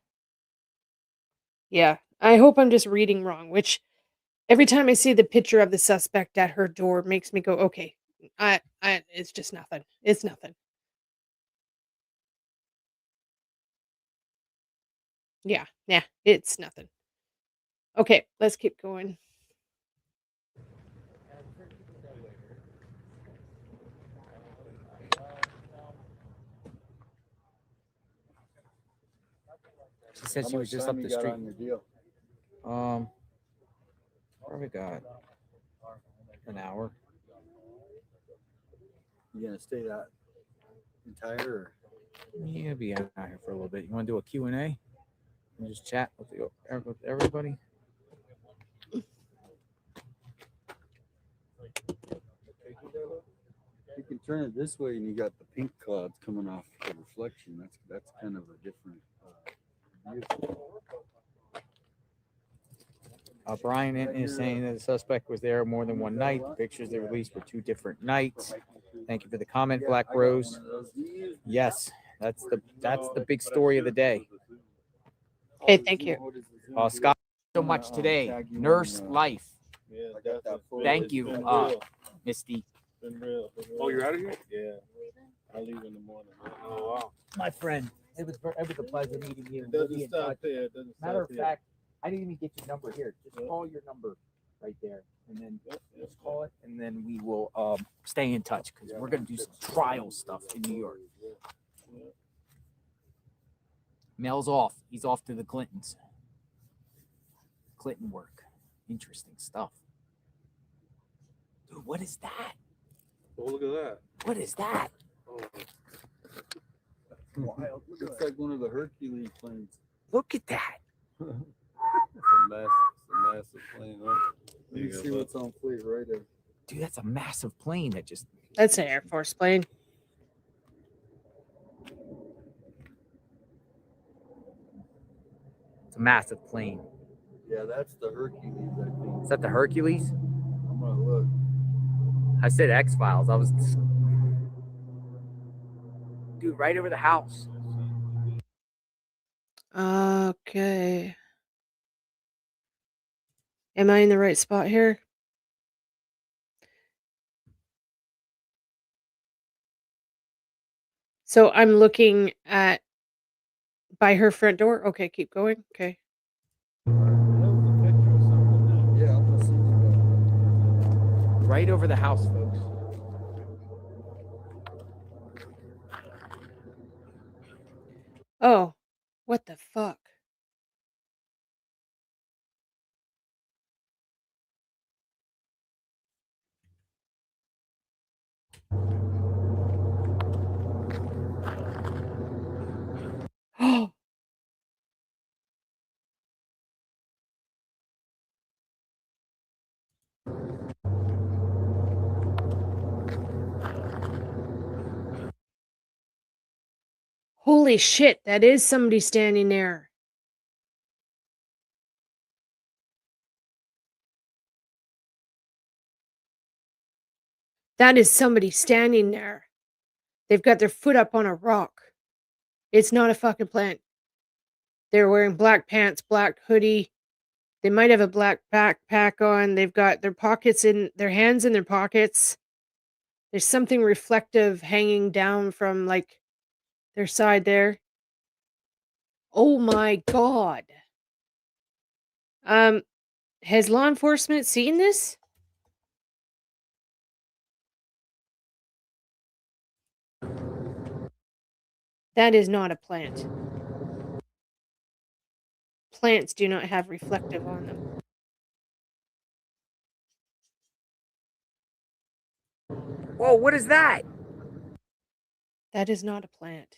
yeah, I hope I'm just reading wrong, which Every time I see the picture of the suspect at her door makes me go, "Okay, it's just nothing. It's nothing." Yeah, it's nothing. Okay, let's keep going. She said How she was much just time up you the got street. on your deal? Probably got an hour. You gonna stay that entire? Or? Yeah, be out here for a little bit. You want to do a Q&A? And just chat with everybody? You can turn it this way, and you got the pink clouds coming off the reflection. That's kind of a different view. Brian Entin is saying that the suspect was there more than one night. The pictures they released were 2 different nights. Thank you for the comment, Black Rose. Yes, that's the big story of the day. Okay, thank you. Scott, so much today. Nurse life. Thank you, Misty. Oh, you're out of here? Yeah. I leave in the morning. Oh, wow. My friend, it was a pleasure meeting you. It doesn't stop there. It doesn't Matter stop of there. fact, I didn't even get your number here. Just call your number right there, and then just call it, and then we will stay in touch because we're gonna do some trial stuff in New York. Mel's off. He's off to the Clintons. Clinton work. Interesting stuff. Dude, what is that? Oh, look at that. What is that? Oh. Wild. Looks like one of the Hercules planes. Look at that. It's a massive plane. Right? Let me see what's on plate right there. Dude, that's a massive plane that just. That's an Air Force plane. It's a massive plane. Yeah, that's the Hercules, I think. Is that the Hercules? I'm gonna look. I said X-Files. I was. Dude, right over the house. Okay. Am I in the right spot here? So I'm looking at by her front door. Okay, keep going. Okay. That was a picture of something. Yeah, I'm gonna see what Right over the house, folks. Oh, what the fuck? Oh, holy shit, that is somebody standing there. That is somebody standing there. They've got their foot up on a rock. It's not a fucking plant. They're wearing black pants, black hoodie. They might have a black backpack on. They've got their pockets in their hands in their pockets. There's something reflective hanging down from like their side there. Oh my god. Has law enforcement seen this? That is not a plant. Plants do not have reflective on them. Whoa, what is that? That is not a plant.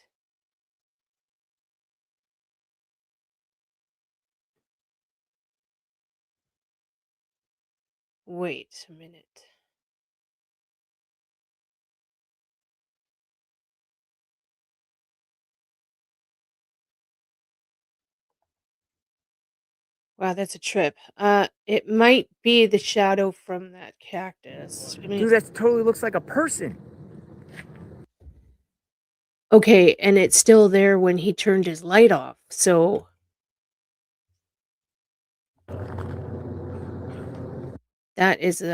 Wait a minute. Wow, that's a trip. It might be the shadow from that cactus. I mean, Dude, that totally looks like a person. okay, and it's still there when he turned his light off. So That is Oh,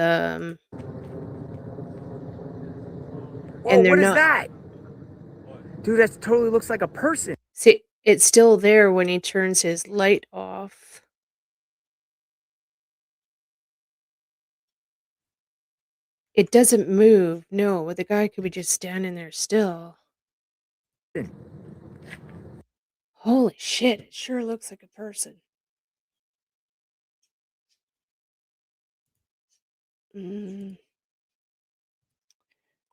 and they're what is not. that? Dude, that totally looks like a person. See, it's still there when he turns his light off. It doesn't move. No, the guy could be just standing there still. Holy shit, it sure looks like a person.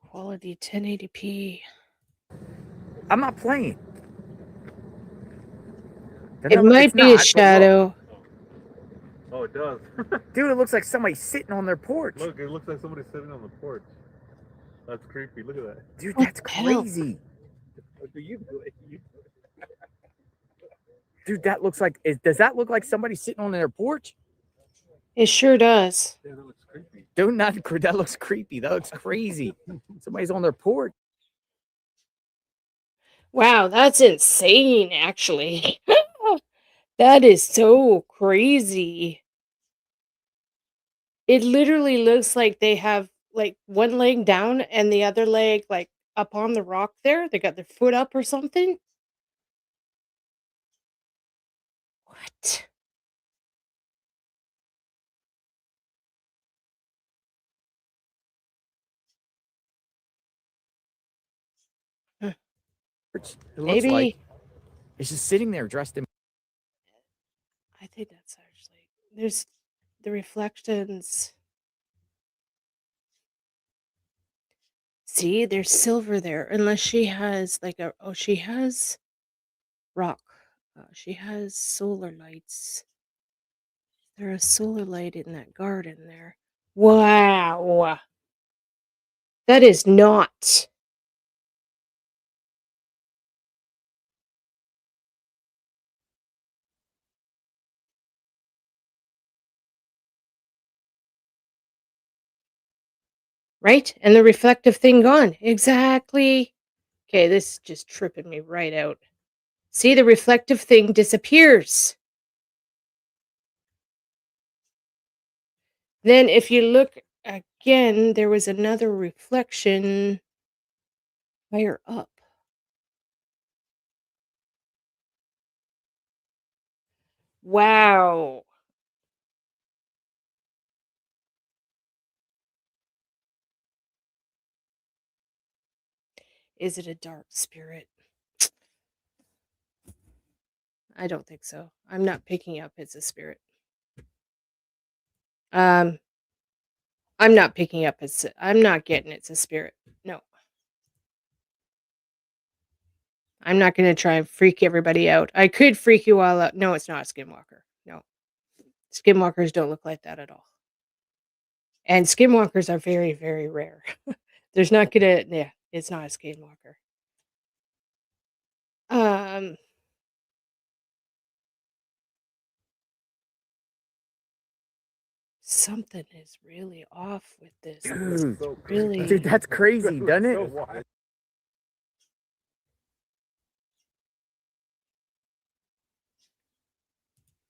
Quality 1080p. I'm not playing. It might be a shadow. Oh, it does. Dude, it looks like somebody sitting on their porch. Look, it looks like somebody sitting on the porch. That's creepy. Look at that. Dude, What that's the hell? crazy. Look at you. Dude, that looks like, does that look like somebody sitting on their porch? It sure does. Yeah, that looks creepy. Dude, that looks creepy. That looks crazy. Somebody's on their porch. Wow, that's insane, actually. That is so crazy. It literally looks like they have, like, one leg down and the other leg, like, up on the rock there. They got their foot up or something. What? Huh. It looks Maybe. like it's just sitting there dressed in. I think that's actually. There's the reflections. See, there's silver there. Unless she has, like, a. Oh, she has rock. She has solar lights. There's a solar light in that garden there. Wow. That is not. Right? And the reflective thing gone. Exactly. Okay, this is just tripping me right out. See, the reflective thing disappears. Then if you look again, there was another reflection higher up. Wow. Is it a dark spirit? I don't think so. I'm not picking up it's a spirit. I'm not picking up I'm not getting it's a spirit. No. I'm not going to try and freak everybody out. I could freak you all out. No, it's not a skinwalker. No. Skinwalkers don't look like that at all. And skinwalkers are very, very rare. There's not gonna, yeah, it's not a skinwalker. Um, something is really off with this. Dude, Really, dude, that's crazy, doesn't it?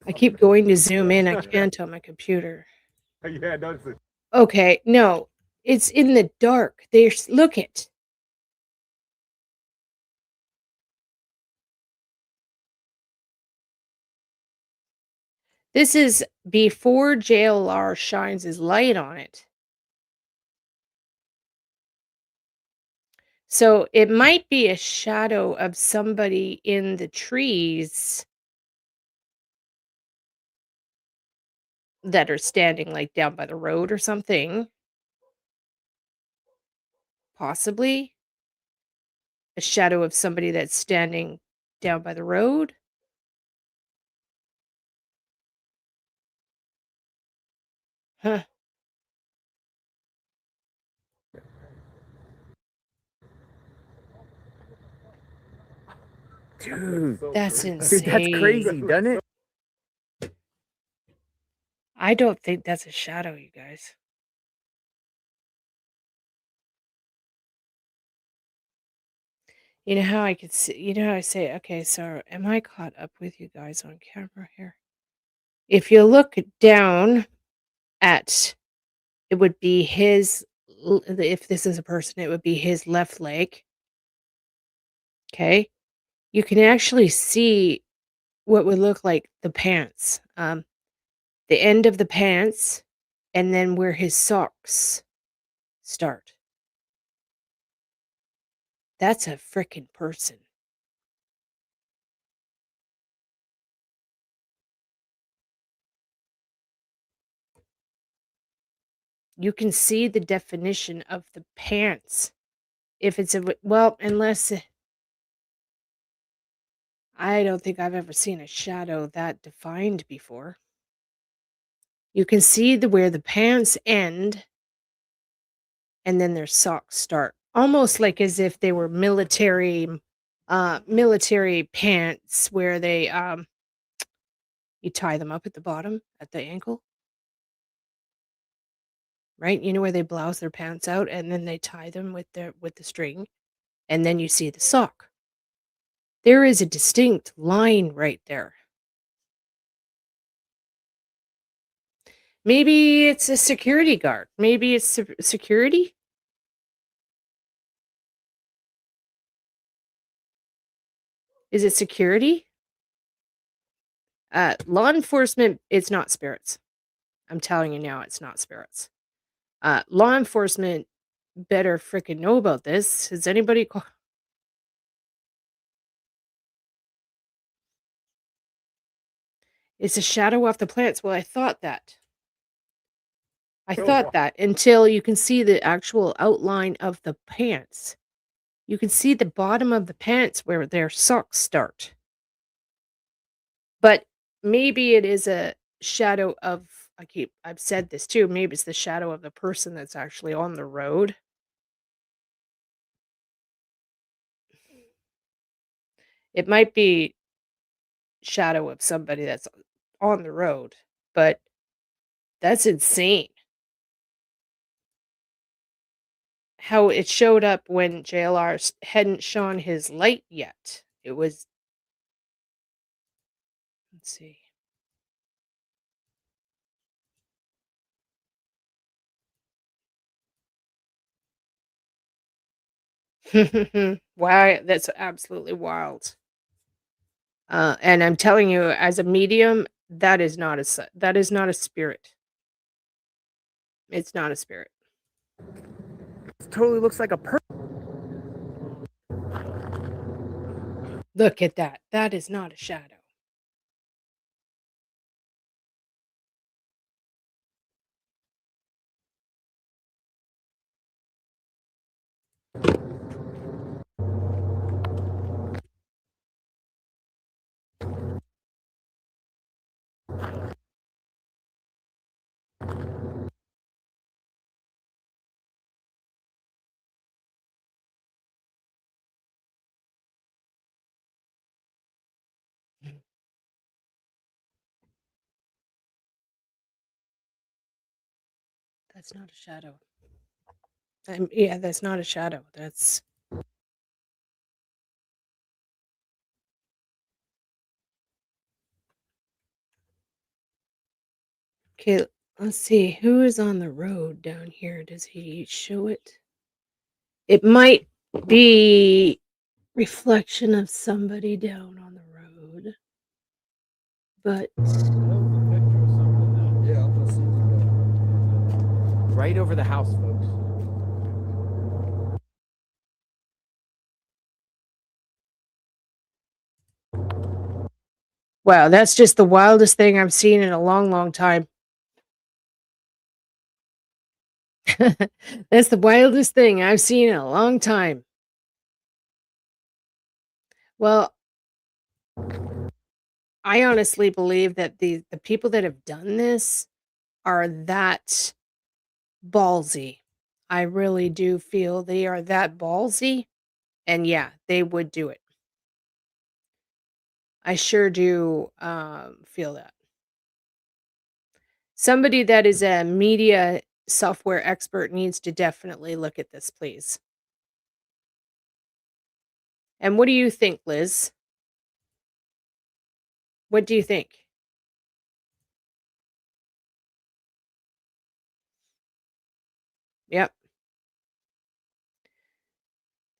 I keep going to zoom in. I can't on my computer. Yeah, that's it. Okay, no, it's in the dark. There's look it. This is before JLR shines his light on it. So it might be a shadow of somebody in the trees that are standing like down by the road or something. Possibly a shadow of somebody that's standing down by the road. Huh. Dude, That's dude, that's insane. crazy, doesn't it? I don't think that's a shadow, you guys. You know how I could see, you know how I say, okay, so am I caught up with you guys on camera here? If you look down at it would be his if this is a person, it would be his left leg. Okay. You can actually see what would look like the pants, the end of the pants, and then where his socks start. That's a frickin' person. You can see the definition of the pants. If it's well, unless I don't think I've ever seen a shadow that defined before. You can see where the pants end and then their socks start. Almost like as if they were military pants where they you tie them up at the bottom at the ankle. Right? You know where they blouse their pants out and then they tie them with the string and then you see the sock. There is a distinct line right there. Maybe it's a security guard. Maybe it's security. Is it security? Law enforcement, it's not spirits. I'm telling you now, it's not spirits. Law enforcement better freaking know about this. Has anybody It's a shadow off the plants. Well, I thought that. I thought that until you can see the actual outline of the pants. You can see the bottom of the pants where their socks start. But maybe it is a shadow of I've said this too, maybe it's the shadow of the person that's actually on the road. It might be shadow of somebody that's on the road, but that's insane. How it showed up when JLR hadn't shone his light yet. It was let's see. Wow, that's absolutely wild. And I'm telling you, as a medium, that is not that is not a spirit. It's not a spirit. It totally looks like a person. Look at that. That is not a shadow. That's not a shadow. Yeah, that's not a shadow. That's okay. Let's see who is on the road down here. Does he show it? It might be reflection of somebody down on the road, but Yeah, I'll see you. Right over the house, folks. wow, that's just the wildest thing I've seen in a long, long time. That's the wildest thing I've seen in a long time. Well, I honestly believe that the people that have done this are that ballsy. I really do feel they are that ballsy, and yeah, they would do it. I sure do feel that. Somebody that is a media software expert needs to definitely look at this, please. And what do you think, Liz? What do you think? Yep.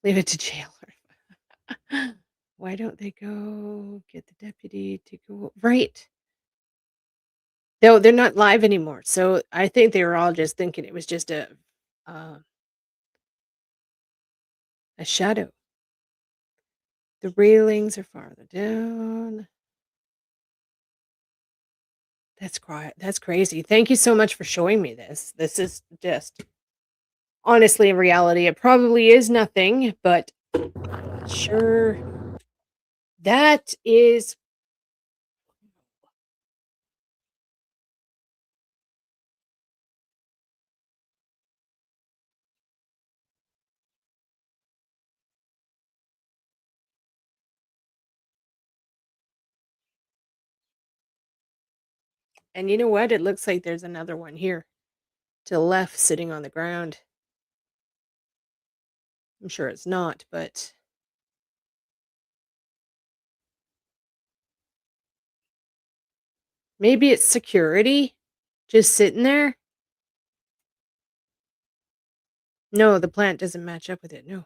Leave it to jailer. Why don't they go get the deputy to go? Right. No, they're not live anymore. So I think they were all just thinking it was just uh, a shadow. The railings are farther down. That's quiet. That's crazy. Thank you so much for showing me this. This is just honestly in reality. It probably is nothing, but sure. That is. And you know what? It looks like there's another one here to the left sitting on the ground. I'm sure it's not, but maybe it's security just sitting there. No, the plant doesn't match up with it. No.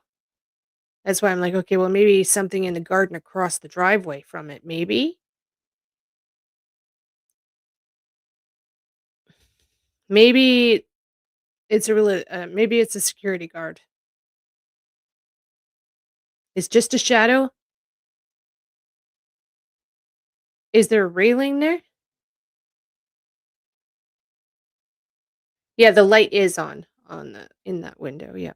That's why I'm like, okay, well, maybe something in the garden across the driveway from it. Maybe. Maybe it's maybe it's a security guard. It's just a shadow. Is there a railing there? Yeah, the light is on in that window. Yeah.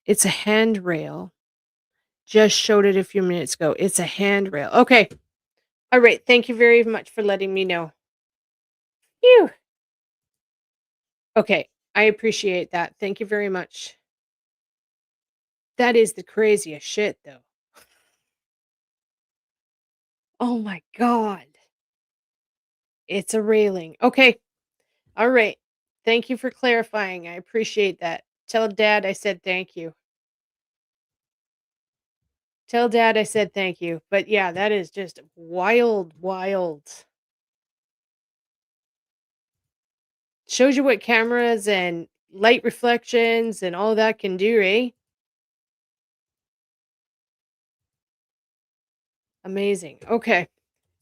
It's a handrail. Just showed it a few minutes ago. It's a handrail. Okay. All right. Thank you very much for letting me know. Phew. Okay. I appreciate that. Thank you very much. That is the craziest shit, though. Oh my God. It's a railing. Okay. All right. Thank you for clarifying. I appreciate that. Tell Dad I said thank you. Tell Dad I said thank you. But yeah, that is just wild, wild. Shows you what cameras and light reflections and all that can do, eh? Amazing. Okay.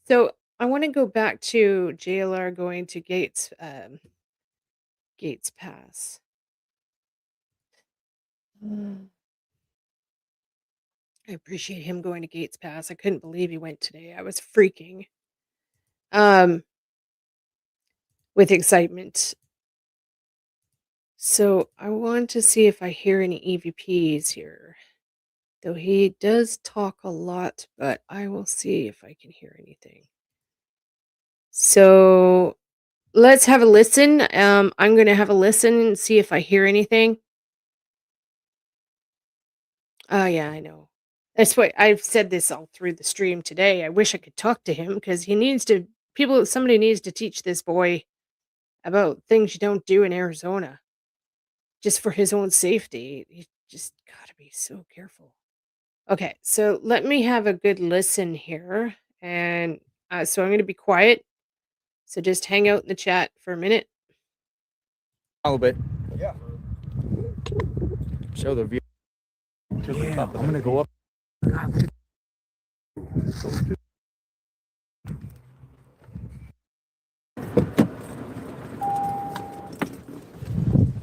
So I want to go back to JLR going to Gates Pass. I appreciate him going to Gates Pass. I couldn't believe he went today. I was freaking with excitement. So I want to see if I hear any EVPs here. Though he does talk a lot, but I will see if I can hear anything. So let's have a listen. I'm going to have a listen and see if I hear anything. Oh, yeah, I know. That's what I've said this all through the stream today. I wish I could talk to him because somebody needs to teach this boy about things you don't do in Arizona just for his own safety. You just got to be so careful. Okay, so let me have a good listen here. And so I'm going to be quiet. So just hang out in the chat for a minute. A little bit. Yeah. Show the view. Yeah, I'm gonna go up.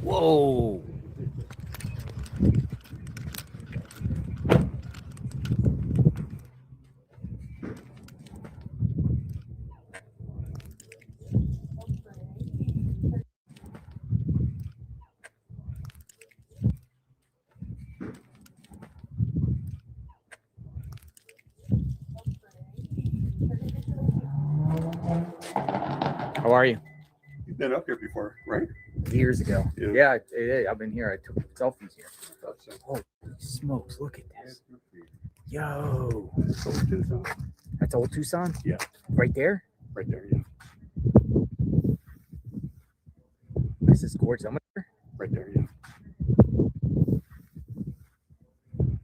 Whoa. How are you? You've been up here before, right? Years ago. Yeah. Yeah, I've been here. I took selfies here. Holy smokes, look at this. Yo. That's old Tucson? Yeah. Right there? Right there, yeah. This is gorgeous. Right there, yeah.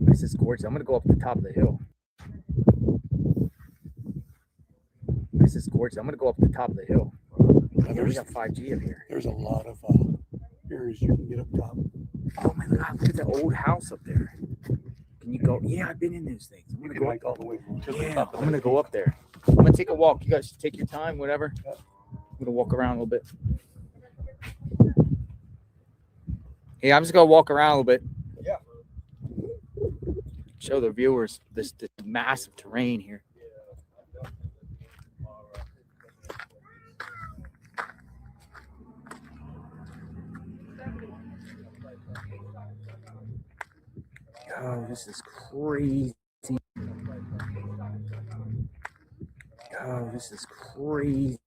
This is gorgeous. I'm gonna go up the top of the hill. This is gorgeous. I'm gonna go up the top of the hill. Yeah, we got 5G up here. There's a lot of areas you can get up top. Oh my God, look at the old house up there. Can you go? Yeah, I've been in those things. I'm You gonna can go hike all the way to the Yeah, top of I'm gonna that go peak. up there. I'm gonna take a walk. You guys take your time, whatever. I'm gonna walk around a little bit. Yeah, I'm just gonna walk around a little bit. Yeah. Show the viewers this massive terrain here. Oh, this is crazy. Oh, this is crazy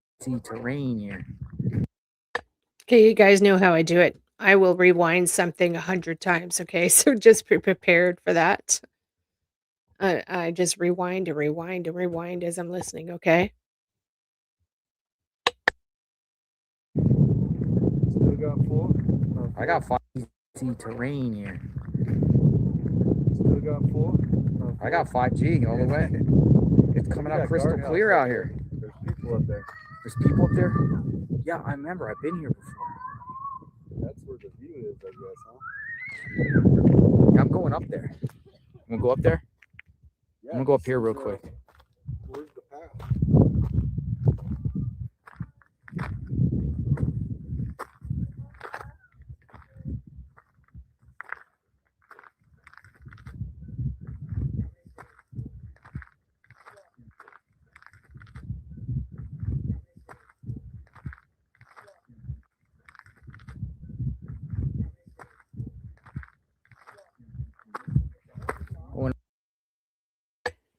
terrain here. Okay, you guys know how I do it. I will rewind something 100 times, okay? So just be prepared for that. I just rewind and rewind and rewind as I'm listening, okay? Still got 4? I got 5G terrain here. Still got 4? I got 5G all the way. It's coming out crystal clear out here. There's people up there. There's people up there? Yeah, I remember. I've been here before. That's where the view is, I guess, huh? Yeah, I'm going up there. I'm gonna go up there. Yeah, I'm gonna go up this here real is, quick. Where's the path?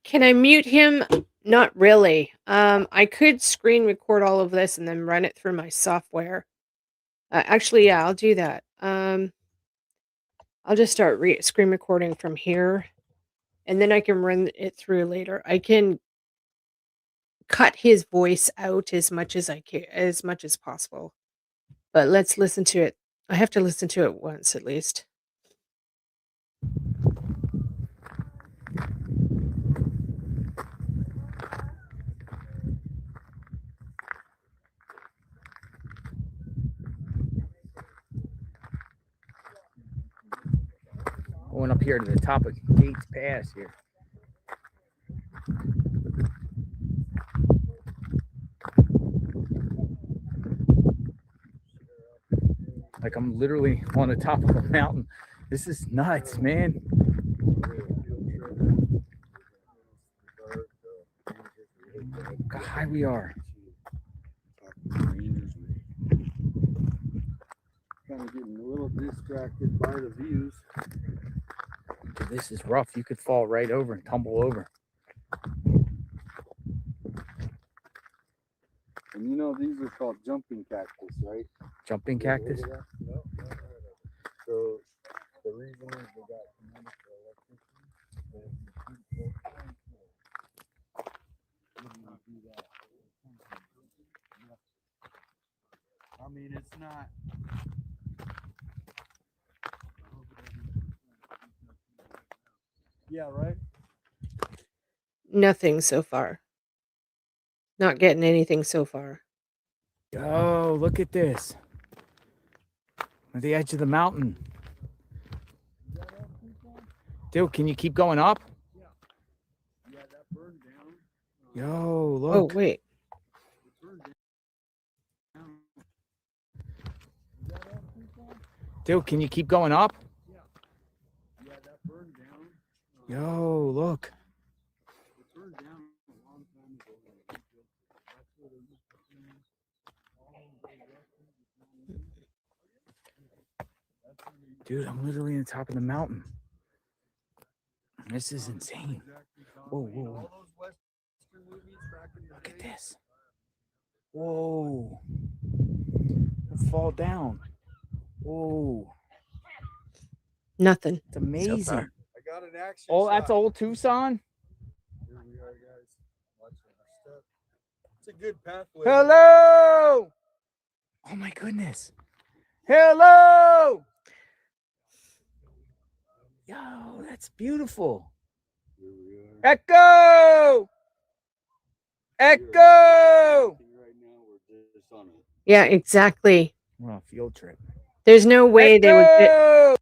Can I mute him? Not really. I could screen record all of this and then run it through my software. Actually, yeah, I'll do that. I'll just start screen recording from here, and then I can run it through later. I can cut his voice out as much as I can, as much as possible. But let's listen to it. I have to listen to it once at least. Going up here to the top of Gates Pass here. Like I'm literally on the top of a mountain. This is nuts, man. Look how high we are. Kind of getting a little distracted by the views. This is rough. You could fall right over and tumble over. And you know, these are called jumping cactus, right? Jumping cactus? So the reason is they got tremendous electricity. I mean, it's not. Yeah, right? Nothing so far. Not getting anything so far. Oh, look at this. At the edge of the mountain. Dude, can you keep going up? Yeah, that burned down. Yo, look. Oh, wait. Dude, can you keep going up? Yeah, that burned down. Yo, look. It burned down a long time ago. That's where they used to Dude, I'm literally on top of the mountain. This is insane. Whoa, whoa, whoa. Look at this. Whoa. It'll fall down. Whoa. Nothing. It's amazing. I got an action. Oh, that's old Tucson? Here we are, guys. Watching our step. It's a good pathway. Hello. Oh my goodness. Hello. Yo, that's beautiful. Here we are. Echo. Echo. Right now, we're just on Yeah, exactly. We're on a field trip. There's no way they would get. Echo!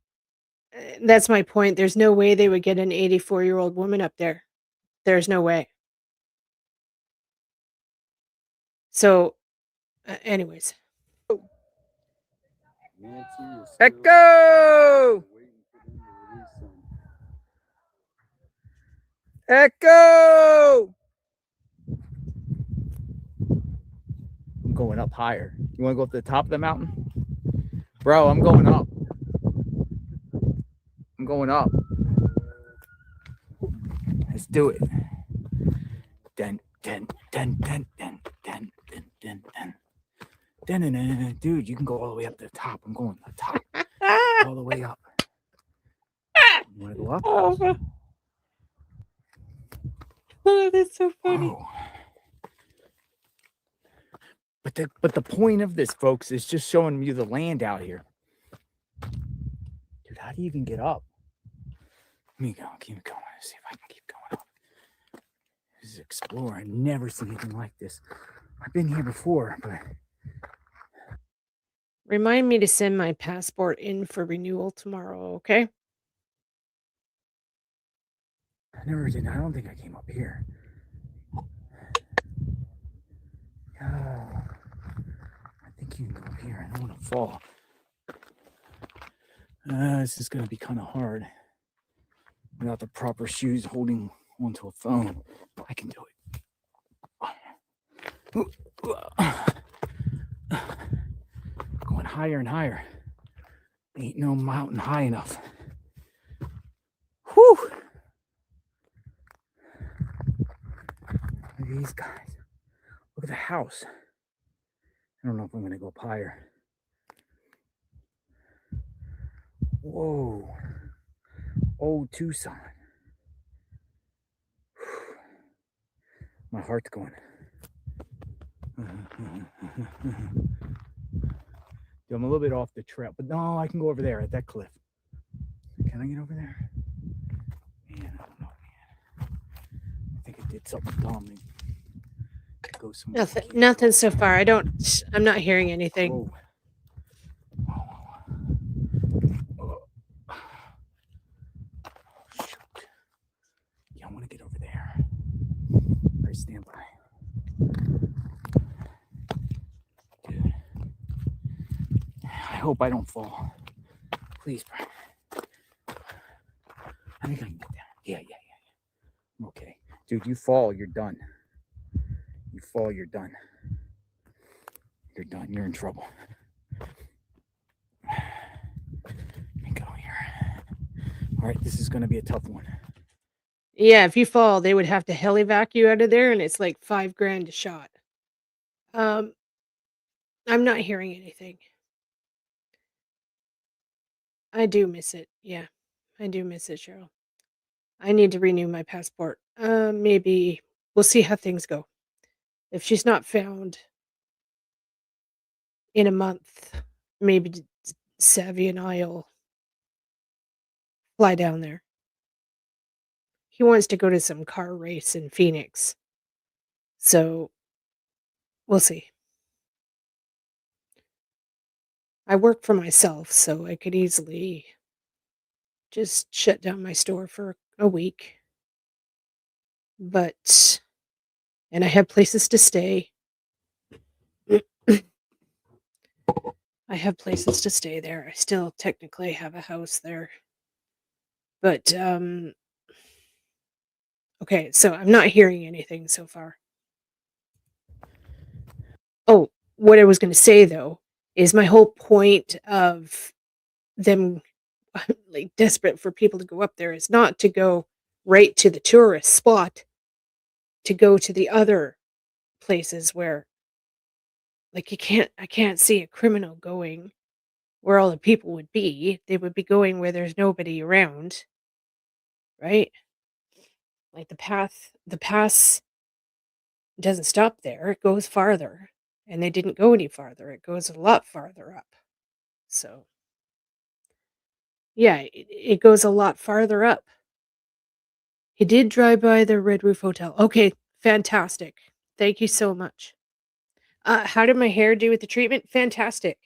That's my point. There's no way they would get an 84-year-old woman up there. There's no way. So, anyways, Nancy is still Echo! waiting for them to release some. Echo! I'm going up higher. You want to go up to the top of the mountain? Bro, I'm going up. I'm going up. Let's do it. Dun, dun, dun, dun, dun, dun, dun, dun, dun. Dun, dun, dun, dun. Dude, you can go all the way up to the top. I'm going to the top. All the way up. You want to go up? oh, that's so funny. Whoa. But the point of this, folks, is just showing you the land out here. Dude, how do you even get up? Let me go. Keep going. See if I can keep going up. This is explore. I've never seen anything like this. I've been here before, but Remind me to send my passport in for renewal tomorrow, okay? I never did. I don't think I came up here. Oh, I think you can go up here. I don't want to fall. This is going to be kind of hard without the proper shoes holding onto a phone. I can do it. Going higher and higher. Ain't no mountain high enough. Whew. Look at these guys. Look at the house. I don't know if I'm going to go up higher. Whoa. Old Tucson. My heart's going. I'm a little bit off the trail, but no, I can go over there at that cliff. Can I get over there? Man, I don't know, man. I think I did something dumb. Go somewhere. Nothing so far. I'm not hearing anything. Whoa. Shoot. Yeah, I want to get over there. All right, stand by. Dude. I hope I don't fall. Please, bro. I think I can get down. Yeah. I'm okay. Dude, you fall, you're done. You fall, you're done. You're done. You're in trouble. Let me go here. All right, this is going to be a tough one. Yeah, if you fall, they would have to helivac you out of there, and it's like $5,000 a shot. I'm not hearing anything. I do miss it. Yeah, I do miss it, Cheryl. I need to renew my passport. Maybe we'll see how things go. If she's not found in a month, maybe Savvy and I'll fly down there. He wants to go to some car race in Phoenix. So we'll see. I work for myself, so I could easily just shut down my store for a week. And I have places to stay. I have places to stay there. I still technically have a house there. But okay, so I'm not hearing anything so far. Oh, what I was going to say though is my whole point of them like desperate for people to go up there is not to go right to the tourist spot, to go to the other places where like I can't see a criminal going where all the people would be. They would be going where there's nobody around. Right? Like the pass doesn't stop there. It goes farther. And they didn't go any farther. It goes a lot farther up. So yeah, it goes a lot farther up. He did drive by the Red Roof Hotel. Okay, fantastic. Thank you so much. How did my hair do with the treatment? Fantastic.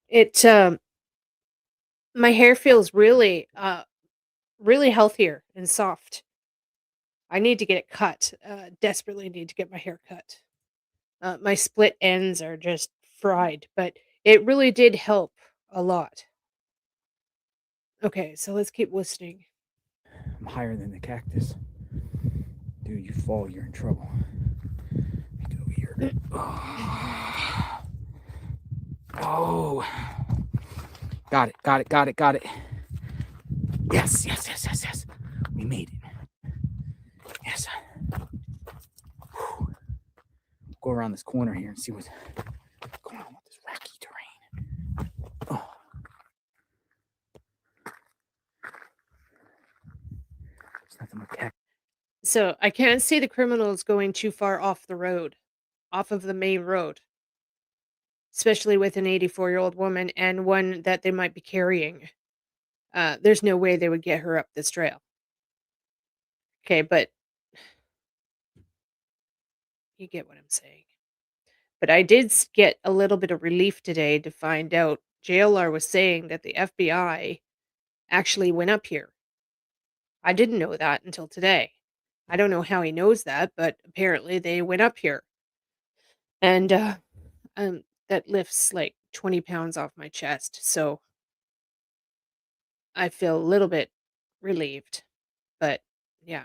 It my hair feels really really healthier and soft. I need to get it cut. Desperately need to get my hair cut. My split ends are just fried, but it really did help a lot. Okay, so let's keep listening. I'm higher than the cactus. Dude, you fall, you're in trouble. Let me go here. Oh. Got it. Yes. We made it. Yes. Whew. Go around this corner here and see what's going on with this rocky terrain. Oh. There's nothing but cactus. So I can't see the criminals going too far off the road, off of the main road, especially with an 84-year-old woman and one that they might be carrying. There's no way they would get her up this trail. Okay, but you get what I'm saying. But I did get a little bit of relief today to find out JLR was saying that the FBI actually went up here. I didn't know that until today. I don't know how he knows that, but apparently they went up here. And that lifts like 20 pounds off my chest. So I feel a little bit relieved. But yeah.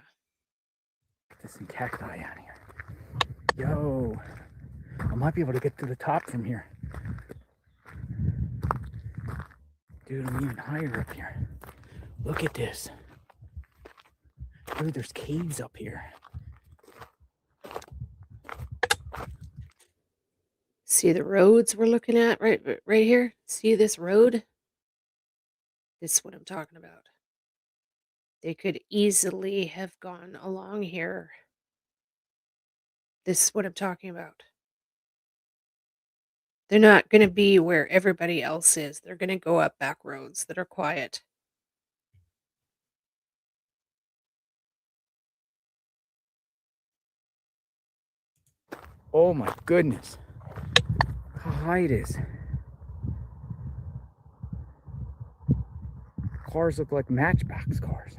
There's some cacti out here. Yo, I might be able to get to the top from here. Dude, I'm even higher up here. Look at this. Dude, there's caves up here. See the roads we're looking at right here? See this road? This is what I'm talking about. They could easily have gone along here. This is what I'm talking about. They're not going to be where everybody else is. They're going to go up back roads that are quiet. Oh my goodness. How high it is. Cars look like Matchbox cars.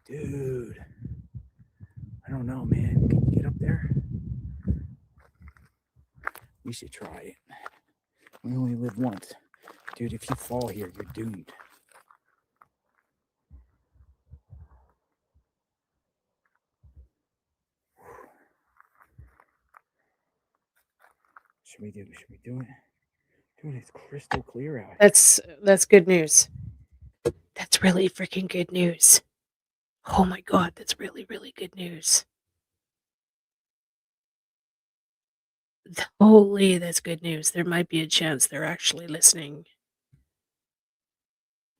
Dude. I don't know, man. Can you get up there? We should try it. We only live once. Dude, if you fall here, you're doomed. Should we do it? Dude, it's crystal clear out here. That's good news. That's really freaking good news. Oh my god, that's really, really good news. Holy, that's good news. There might be a chance they're actually listening.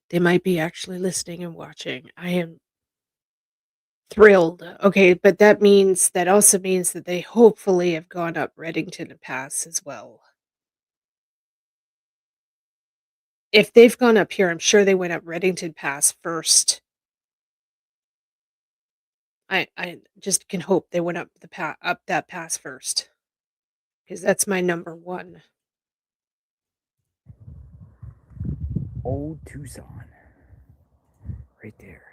They might be actually listening and watching. I am thrilled. Okay, but that also means that they hopefully have gone up Reddington Pass as well. If they've gone up here, I'm sure they went up Reddington Pass first. I just can hope they went up up that pass first. Because that's my number one. Old Tucson. Right there.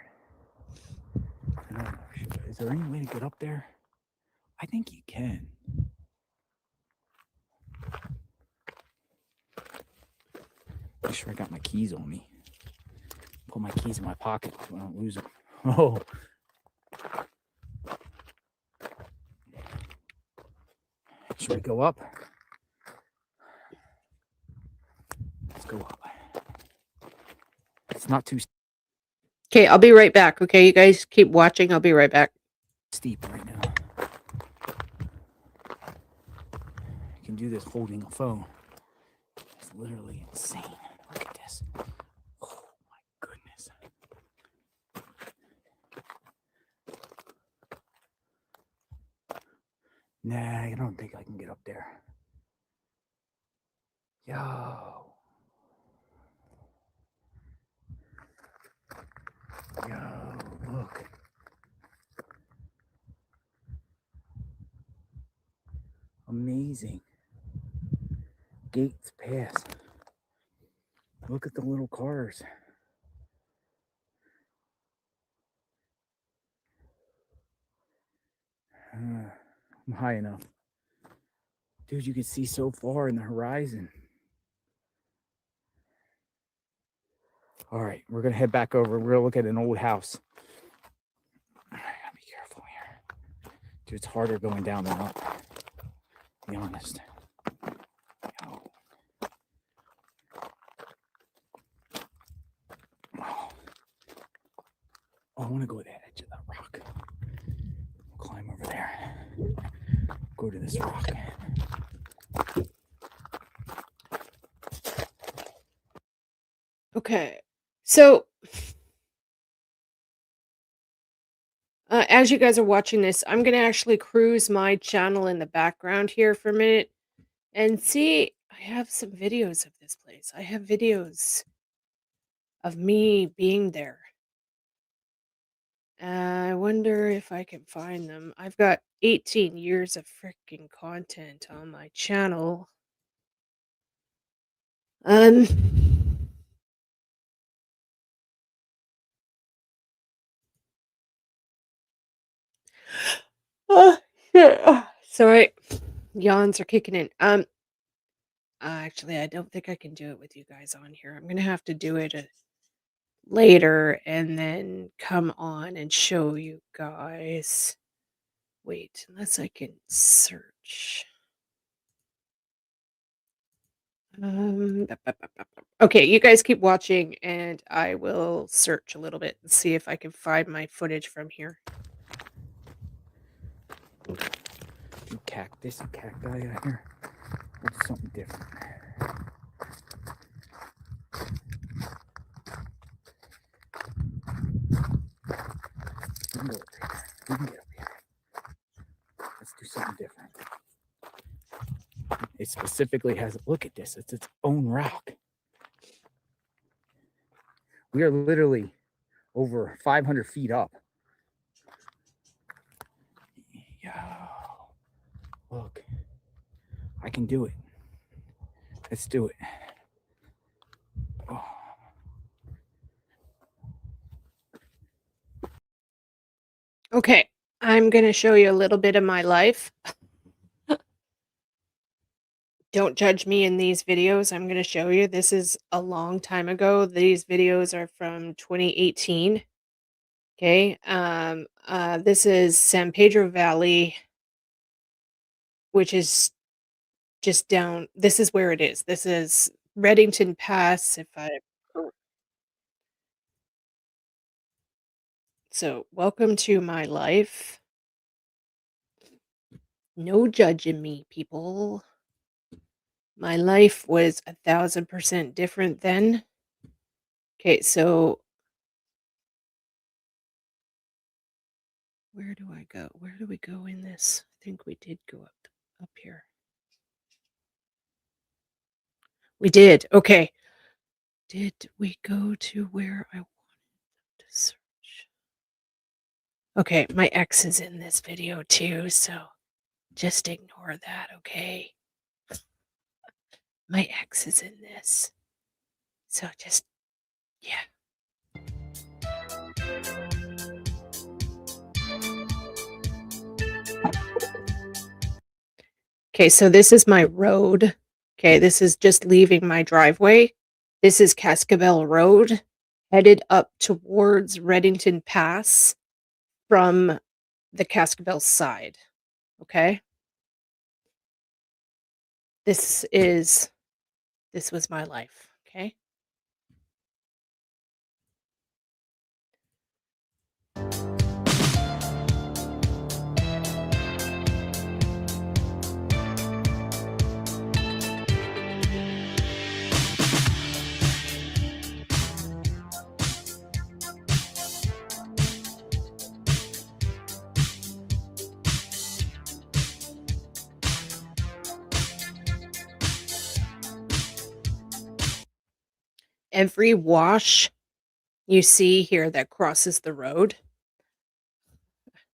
I don't know. Is there any way to get up there? I think you can. Make sure I got my keys on me. Put my keys in my pocket so I don't lose them. Oh. Should we go up? Let's go up. It's not too Okay, I'll be right back. Okay, you guys keep watching. I'll be right back. steep right now. You can do this holding a phone. It's literally insane. Look at this. Oh my goodness. Nah, I don't think I can get up there. Yo. Yo, look. Amazing. Gates pass. Look at the little cars. I'm high enough. Dude, you can see so far in the horizon. All right, we're going to head back over. We're going to look at an old house. I got to be careful here. Dude, it's harder going down than up. To be honest. Yo. Oh, I want to go to the edge of that rock. Climb over there. Go to this rock. Okay. So, as you guys are watching this, I'm going to actually cruise my channel in the background here for a minute and see. I have some videos of this place. I have videos of me being there. I wonder if I can find them. I've got 18 years of freaking content on my channel. Um, oh, shit. Sorry, yawns are kicking in. Actually, I don't think I can do it with you guys on here. I'm gonna have to do it later and then come on and show you guys. Wait, unless I can search. Okay, you guys keep watching and I will search a little bit and see if I can find my footage from here. Cactus and cacti out here. That's something different. We can go over here. We can get up here. Let's do something different. It specifically has, look at this, it's its own rock. We are literally over 500 feet up. Yo, look, I can do it. Let's do it. Oh. Okay, I'm going to show you a little bit of my life. Don't judge me in these videos. I'm going to show you. This is a long time ago. These videos are from 2018. Okay. This is San Pedro Valley, which is just down. This is where it is. This is Reddington Pass. So, welcome to my life. No judging me, people. My life was 1000% different then. Okay, so where do I go? Where do we go in this? I think we did go up here. We did. Okay. Did we go to where I wanted to search? Okay, my ex is in this video too, so just ignore that, okay? My ex is in this. So just, yeah. Okay, so this is my road. Okay, this is just leaving my driveway. This is Cascabel Road, headed up towards Reddington Pass from the Cascabel side. Okay? This was my life, okay? every wash you see here that crosses the road,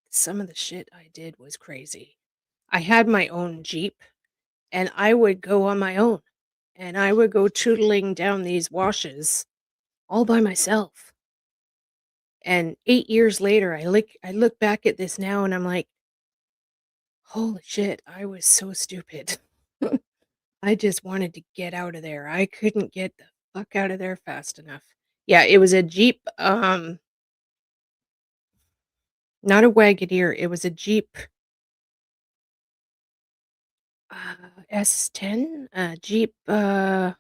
some of the shit I did was crazy. I had my own Jeep, and I would go on my own, and I would go tootling down these washes all by myself. And 8 years later, I look back at this now and I'm like, "Holy shit, I was so stupid." I just wanted to get out of there. I couldn't get the fuck out of there fast enough. Yeah, it was a Jeep, not a Wagoneer, it was a Jeep, S10? Jeep, I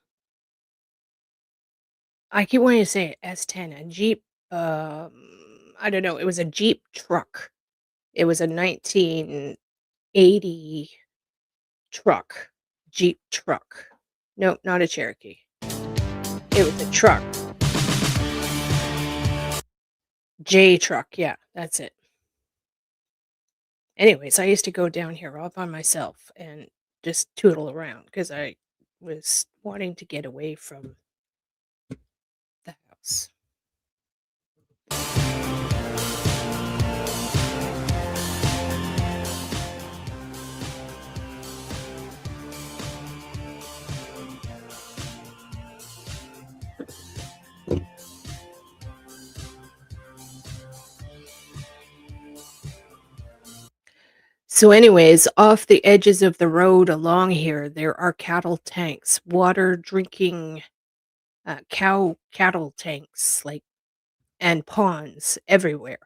keep wanting to say S10, a Jeep, I don't know, it was a Jeep truck. It was a 1980 truck, Jeep truck. Nope, not a Cherokee. It was a truck. J truck, yeah, that's it. Anyways, I used to go down here all by myself and just tootle around because I was wanting to get away from the house. So anyways, off the edges of the road along here, there are cattle tanks, water drinking, cattle tanks, like, and ponds everywhere.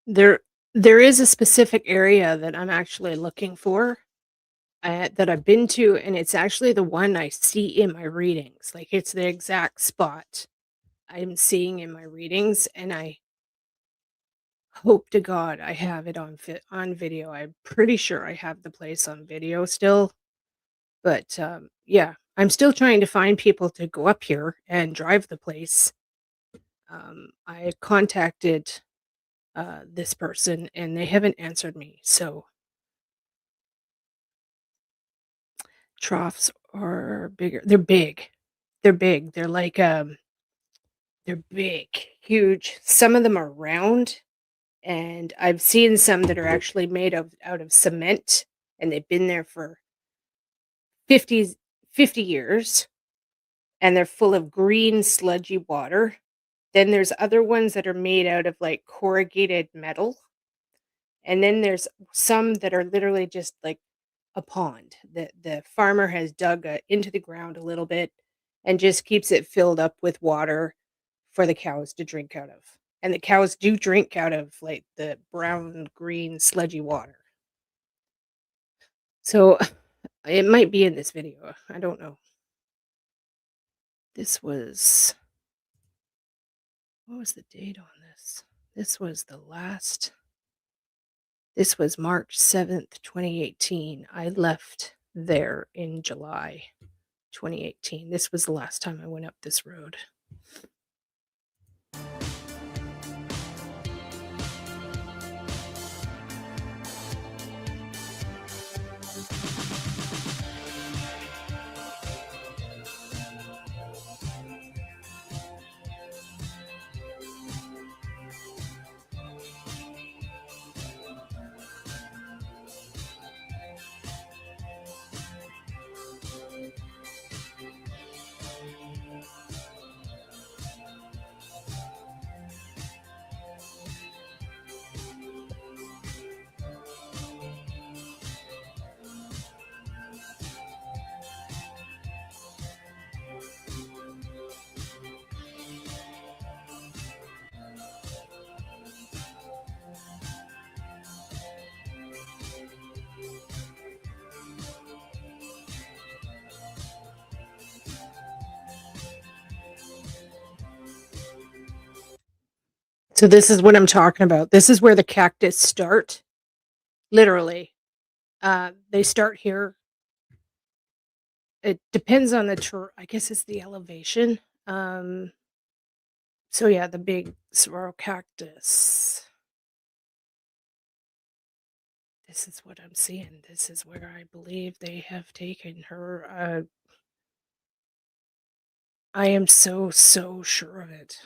There there is a specific area that I'm actually looking for, that I've been to, and it's actually the one I see in my readings. Like, it's the exact spot I'm seeing in my readings, and I hope to God I have it on video. I'm pretty sure I have the place on video still, but, yeah, I'm still trying to find people to go up here and drive the place. I contacted, this person, and they haven't answered me, so troughs are bigger. They're big. They're big. They're like, they're big, huge. Some of them are round, and I've seen some that are actually made of out of cement, and they've been there for 50 50 years, and they're full of green sludgy water. Then there's other ones that are made out of, like, corrugated metal, and then there's some that are literally just like a pond. The farmer has dug, into the ground a little bit and just keeps it filled up with water for the cows to drink out of. And the cows do drink out of, like, the brown, green, sludgy water. So, it might be in this video, I don't know. This was what was the date on this? This was the last This was March 7th, 2018. I left there in July 2018. This was the last time I went up this road. So this is what I'm talking about. This is where the cactus start. Literally. They start here. It depends on I guess it's the elevation. So yeah, the big saguaro cactus. This is what I'm seeing. This is where I believe they have taken her. I am so sure of it.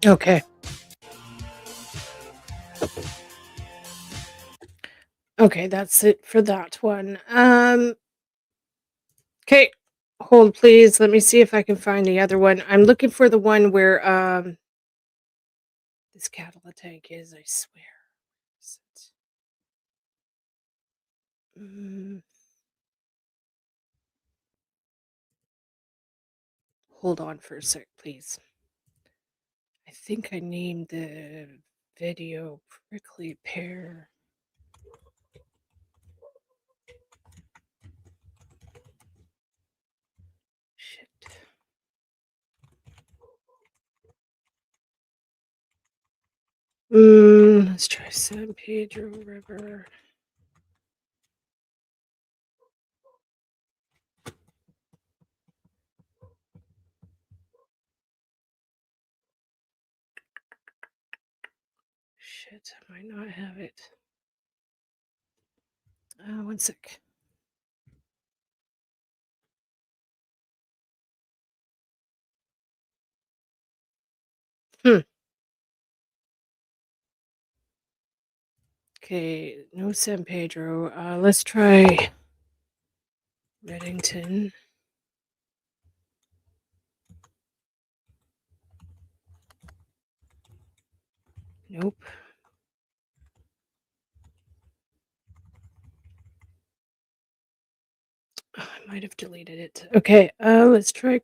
Okay. Okay, that's it for that one. Okay, hold please. Let me see if I can find the other one. I'm looking for the one where this cattle tank is, I swear. Is it? Hold on for a sec, please. I think I named the video Prickly Pear. Shit. Let's try San Pedro River. Shit, I might not have it. One sec. Okay, no San Pedro. Let's try Reddington. Nope. Oh, I might have deleted it. Okay, let's try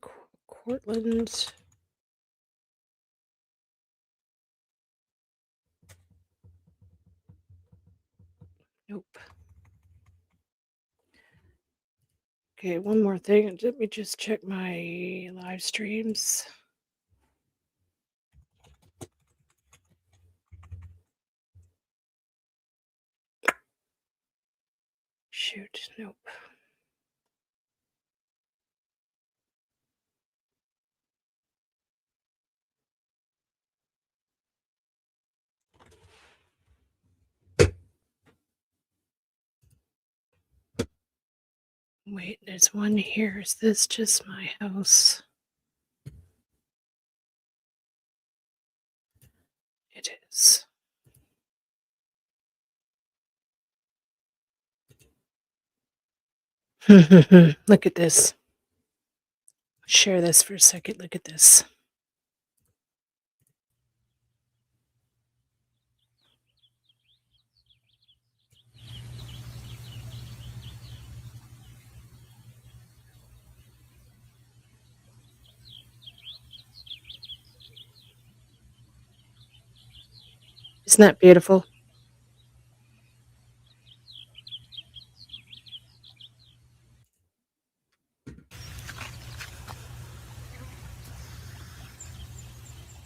Cortland. Nope. Okay, one more thing. Let me just check my live streams. Shoot, nope. Wait, there's one here. Is this just my house? It is. Look at this. Share this for a second. Look at this. Isn't that beautiful?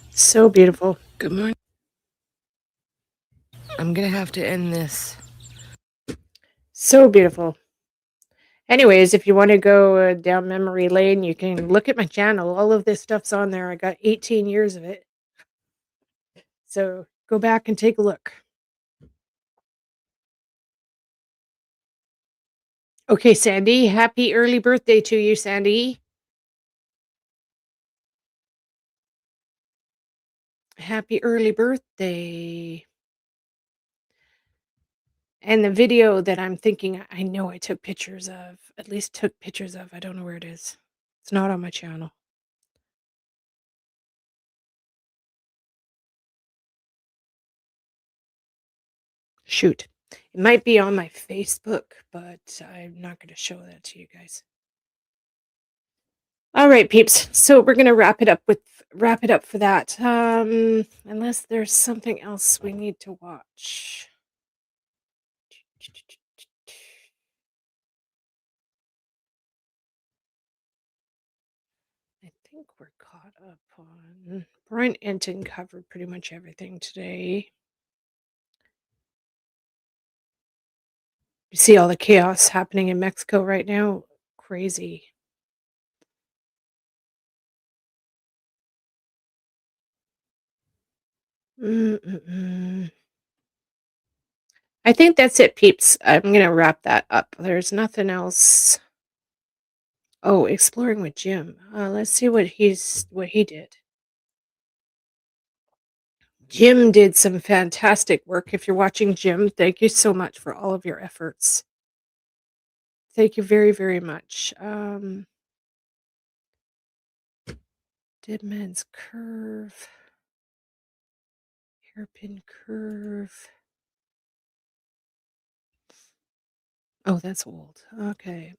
So beautiful. Good morning. I'm going to have to end this. So beautiful. Anyways, if you want to go down memory lane, you can look at my channel. All of this stuff's on there. I got 18 years of it. So go back and take a look. Okay, Sandy. Happy early birthday to you, Sandy. Happy early birthday. And the video that I'm thinking, I know I took pictures of, at least took pictures of, I don't know where it is. It's not on my channel. Shoot. It might be on my Facebook, but I'm not going to show that to you guys. All right, peeps. So we're going to wrap it up for that. Unless there's something else we need to watch. I think we're caught up on. Brian Entin covered pretty much everything today. You see all the chaos happening in Mexico right now? Crazy. I think that's it, peeps. I'm going to wrap that up. There's nothing else. Oh, exploring with Jim. Let's see what he did. Jim did some fantastic work. If you're watching, Jim, thank you so much for all of your efforts. Thank you very, very much. Dead man's curve. Hairpin curve. Oh, that's old. Okay.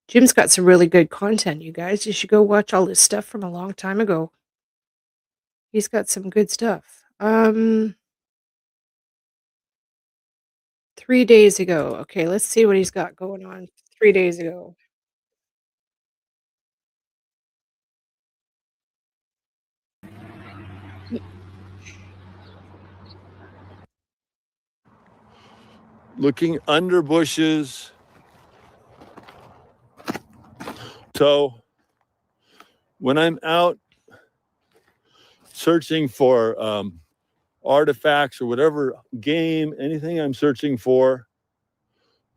Jim's got some really good content, you guys. You should go watch all his stuff from a long time ago. He's got some good stuff. 3 days ago. Okay, let's see what he's got going on 3 days ago. Looking under bushes. So when I'm out searching for artifacts or whatever game, anything I'm searching for,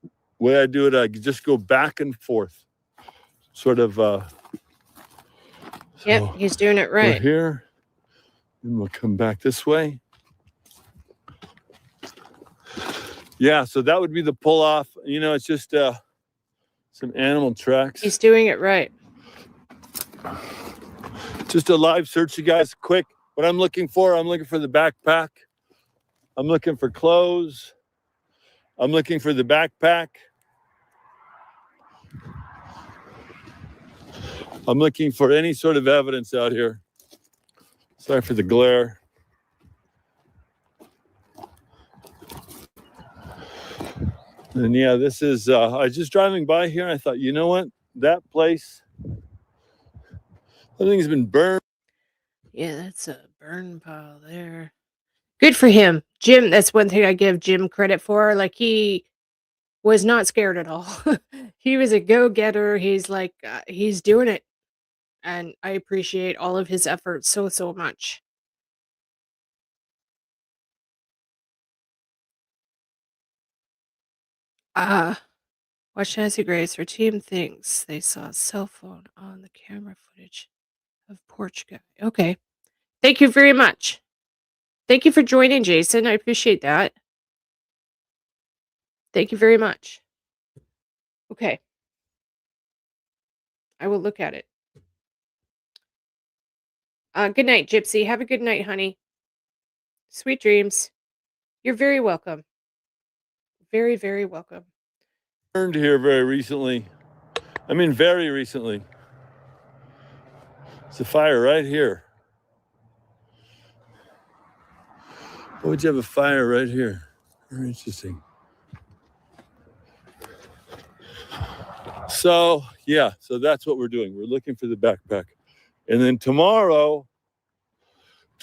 the way I do it, I just go back and forth. Sort of Yep, so he's doing it we're right. here, and we'll come back this way. Yeah, so that would be the pull off. You know, it's just some animal tracks. He's doing it right. Just a live search, you guys. Quick, what I'm looking for the backpack. I'm looking for clothes. I'm looking for the backpack. I'm looking for any sort of evidence out here. Sorry for the glare. And yeah, this is, I was just driving by here and I thought, you know what? That place, everything's been burned. Yeah, that's a burn pile there. Good for him. Jim, that's one thing I give Jim credit for. Like, he was not scared at all. He was a go-getter. He's like, he's doing it. And I appreciate all of his efforts so, so much. Watch Nancy Grace. Her team thinks they saw a cell phone on the camera footage of Porch Guy. Okay. Thank you very much. Thank you for joining, Jason. I appreciate that. Thank you very much. Okay. I will look at it. Good night, Gypsy. Have a good night, honey. Sweet dreams. You're very welcome. Very, very welcome. Burned here very recently. I mean, very recently. It's a fire right here. Why would you have a fire right here? Very interesting. So yeah, so that's what we're doing. We're looking for the backpack. And then tomorrow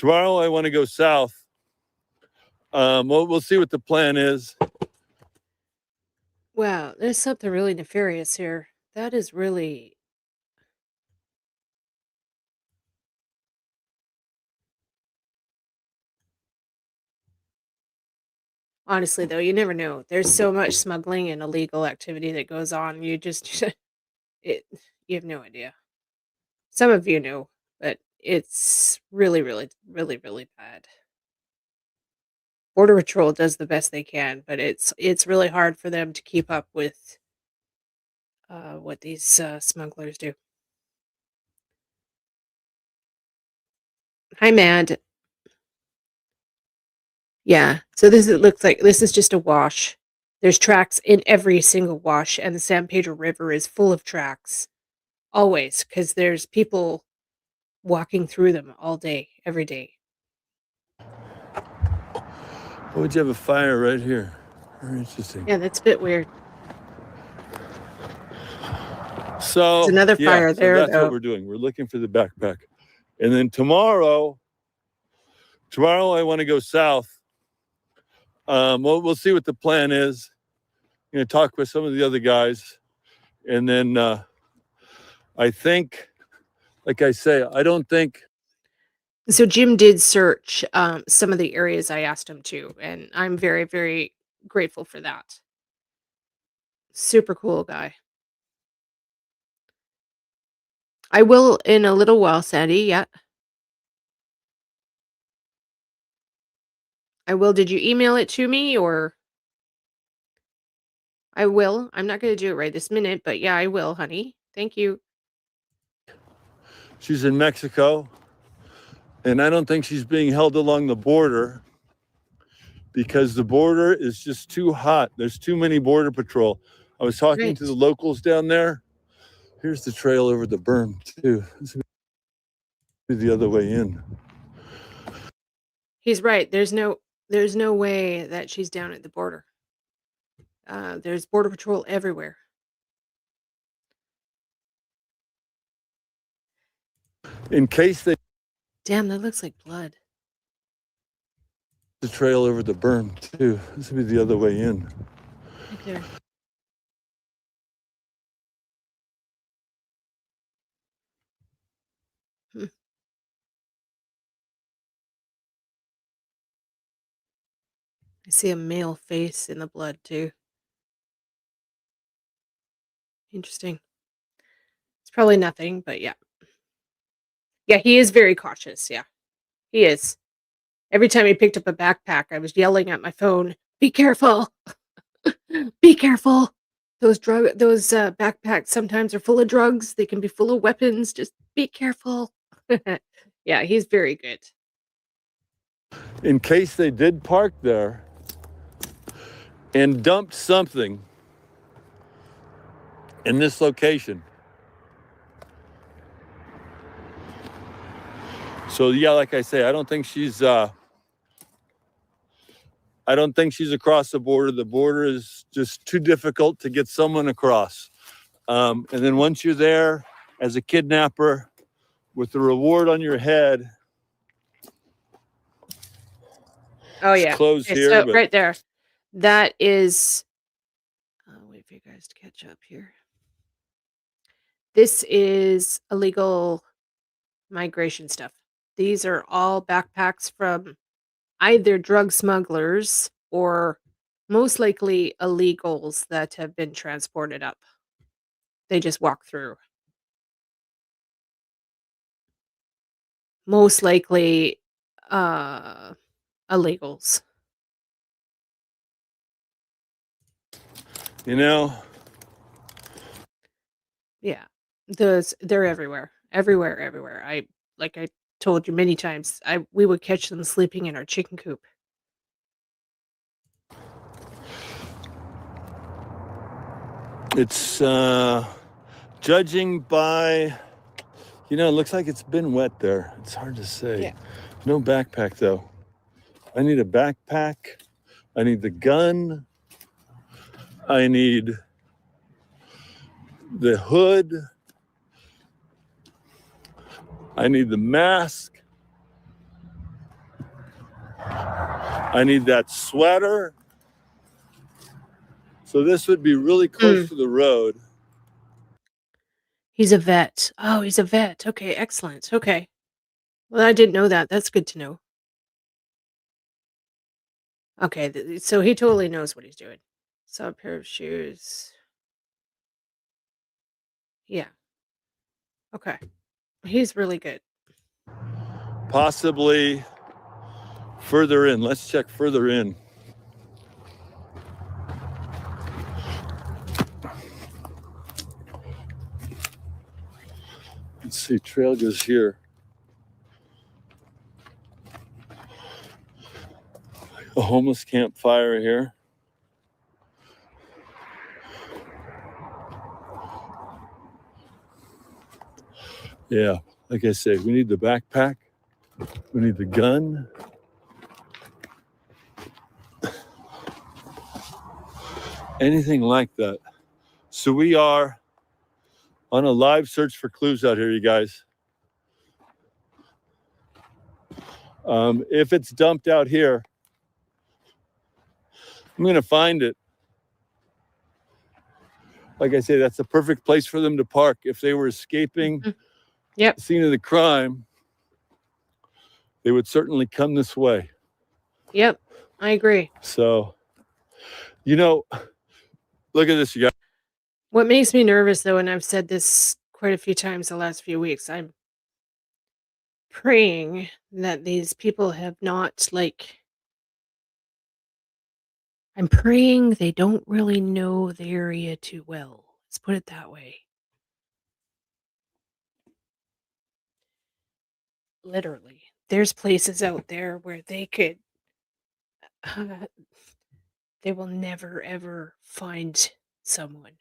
I want to go south. We'll see what the plan is. Wow, there's something really nefarious here. That is really. Honestly, though, you never know. There's so much smuggling and illegal activity that goes on. You just, it, you have no idea. Some of you know, but it's really, really, really, really bad. Border Patrol does the best they can, but it's really hard for them to keep up with what these smugglers do. Hi, Mad. Yeah. So it looks like this is just a wash. There's tracks in every single wash, and the San Pedro River is full of tracks. Always, because there's people walking through them all day, every day. Why would you have a fire right here? Very interesting. Yeah, that's a bit weird. So There's another fire there, that's though. what we're doing. We're looking for the backpack. And then tomorrow I want to go south. We'll see what the plan is. I'm going to talk with some of the other guys. And then I think, like I say, I don't think. So Jim did search some of the areas I asked him to, and I'm very, very grateful for that. Super cool guy. I will in a little while, Sandy. Yeah. I will. Did you email it to me or? I will. I'm not going to do it right this minute, but yeah, I will, honey. Thank you. She's in Mexico, and I don't think she's being held along the border because the border is just too hot. There's too many border patrol. I was talking to the locals down there. Here's the trail over the berm too. This is the other way in. He's right. There's no way that she's down at the border. There's border patrol everywhere. In case they. Damn, that looks like blood. The trail over the berm too. This would be the other way in. Right there. I see a male face in the blood too. Interesting. It's probably nothing, but yeah. Yeah, he is very cautious. Yeah, he is. Every time he picked up a backpack, I was yelling at my phone, "Be careful! Be careful! Those backpacks sometimes are full of drugs. They can be full of weapons. Just be careful." Yeah, he's very good. In case they did park there and dumped something in this location. So yeah, like I say, I don't think she's across the border. The border is just too difficult to get someone across. And then once you're there as a kidnapper with the reward on your head. Oh yeah. Close Okay, here, so but right there. That is I'll wait for you guys to catch up here. This is illegal migration stuff. These are all backpacks from either drug smugglers or most likely illegals that have been transported up. They just walk through. Most likely illegals. you know, Yeah. They're everywhere. Everywhere. I told you many times, we would catch them sleeping in our chicken coop. it's judging by, it looks like it's been wet there. It's hard to say. Yeah. No backpack though. I need a backpack. I need the gun. I need the hood. I need the mask. I need that sweater. So this would be really close to the road. He's a vet. Oh, he's a vet. Okay, excellent. Okay. Well, I didn't know that. That's good to know. Okay, so he totally knows what he's doing. So a pair of shoes. Yeah. Okay. He's really good. Possibly further in. Let's check further in. Let's see, trail goes here. A homeless campfire here. Yeah, like I say, we need the backpack. We need the gun. Anything like that. So we are on a live search for clues out here, you guys. If it's dumped out here, I'm gonna find it. Like I say, that's the perfect place for them to park. If they were escaping Yep. the scene of the crime, they would certainly come this way. Yep. I agree. So, you know, look at this, you guys. What makes me nervous, though, and I've said this quite a few times the last few weeks, I'm praying that these people have not, I'm praying they don't really know the area too well. Let's put it that way. Literally. There's places out there where they could, they will never, ever find someone.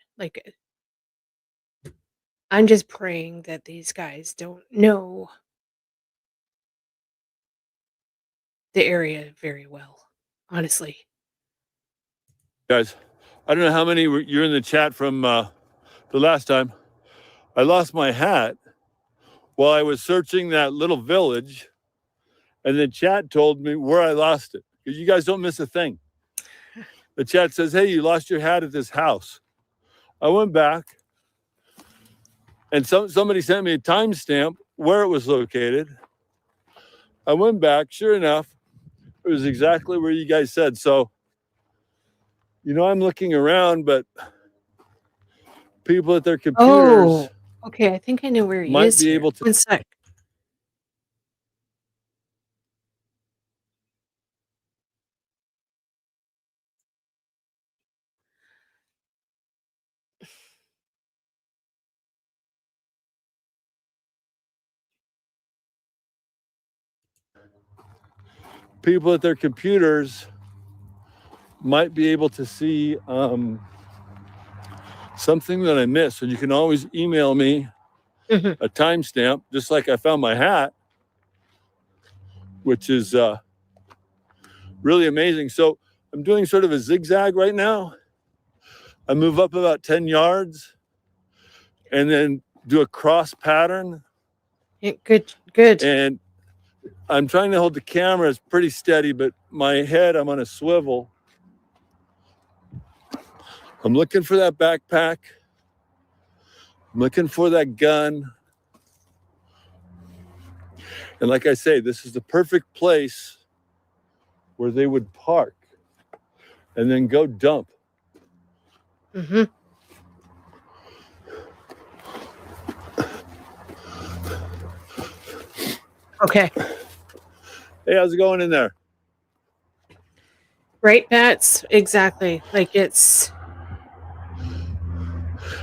I'm just praying that these guys don't know the area very well, honestly. Guys, I don't know how many you're in the chat from the last time. I lost my hat while I was searching that little village, and the chat told me where I lost it. Because you guys don't miss a thing. The chat says, hey, you lost your hat at this house. I went back, and somebody sent me a timestamp where it was located. I went back, sure enough, it was exactly where you guys said. So, you know, I'm looking around, but people at their computers Oh, okay. I think I know where he might is be here. able to. One sec. People at their computers might be able to see something that I missed. And you can always email me a timestamp, just like I found my hat, which is really amazing. So I'm doing sort of a zigzag right now. I move up about 10 yards and then do a cross pattern. Yeah, good. And I'm trying to hold the camera. It's pretty steady, but my head, I'm on a swivel. I'm looking for that backpack. I'm looking for that gun. And like I say, this is the perfect place where they would park and then go dump. Mm-hmm. Okay. Hey, how's it going in there? Right, Pats? Exactly. Like it's,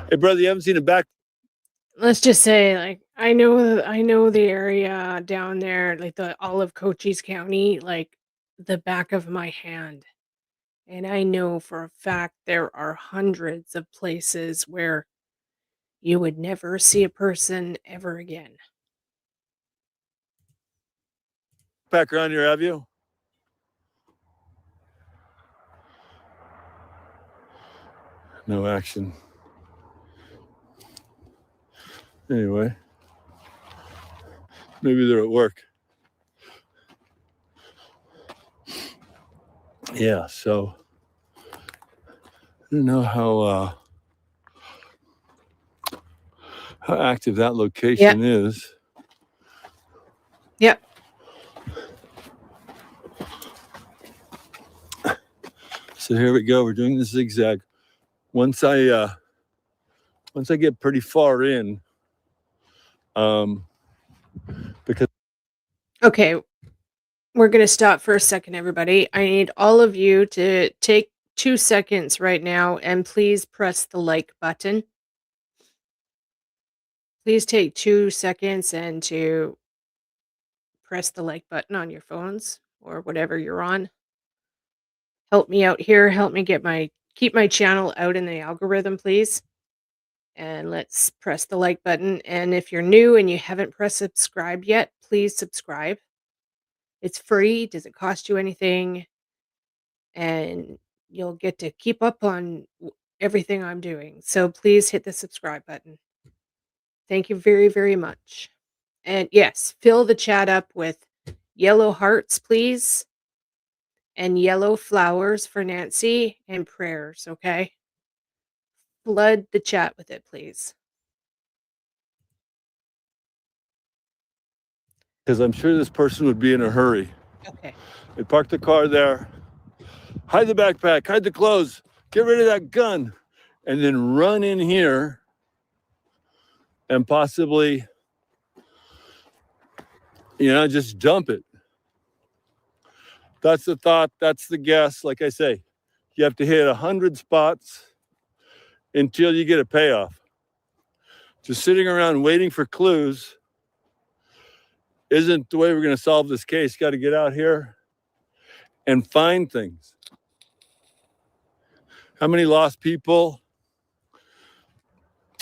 Hey, brother, you haven't seen a back? let's just say, like, I know the area down there, like the all of Cochise County, like the back of my hand. And I know for a fact there are hundreds of places where you would never see a person ever again. Back around here, have you? No action. Anyway, maybe they're at work. Yeah, so I don't know how active that location is. Yep. So here we go. We're doing the zigzag. Once I get pretty far in, because Okay. We're going to stop for a second, everybody. I need all of you to take 2 seconds right now and please press the like button. Please take 2 seconds and to press the like button on your phones or whatever you're on. Help me out here. Help me keep my channel out in the algorithm, please. And let's press the like button. And if you're new and you haven't pressed subscribe yet, please subscribe. It's free, doesn't cost you anything, and you'll get to keep up on everything I'm doing. So please hit the subscribe button. Thank you very, very much. And yes, fill the chat up with yellow hearts, please, and yellow flowers for Nancy, and prayers, okay? Flood the chat with it, please. I'm sure this person would be in a hurry. Okay. They parked the car there, hide the backpack, hide the clothes, get rid of that gun, and then run in here and possibly, just dump it. That's the thought. That's the guess. Like I say, you have to hit 100 spots until you get a payoff. Just sitting around waiting for clues isn't the way we're going to solve this case. Got to get out here and find things. How many lost people?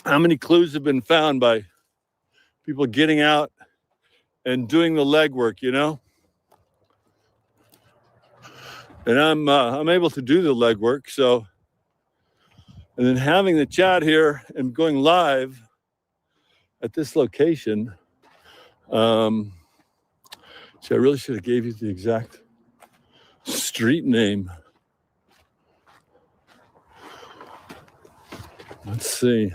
How many clues have been found by people getting out and doing the legwork, And I'm able to do the legwork. So, and then having the chat here and going live at this location. I really should have gave you the exact street name. Let's see.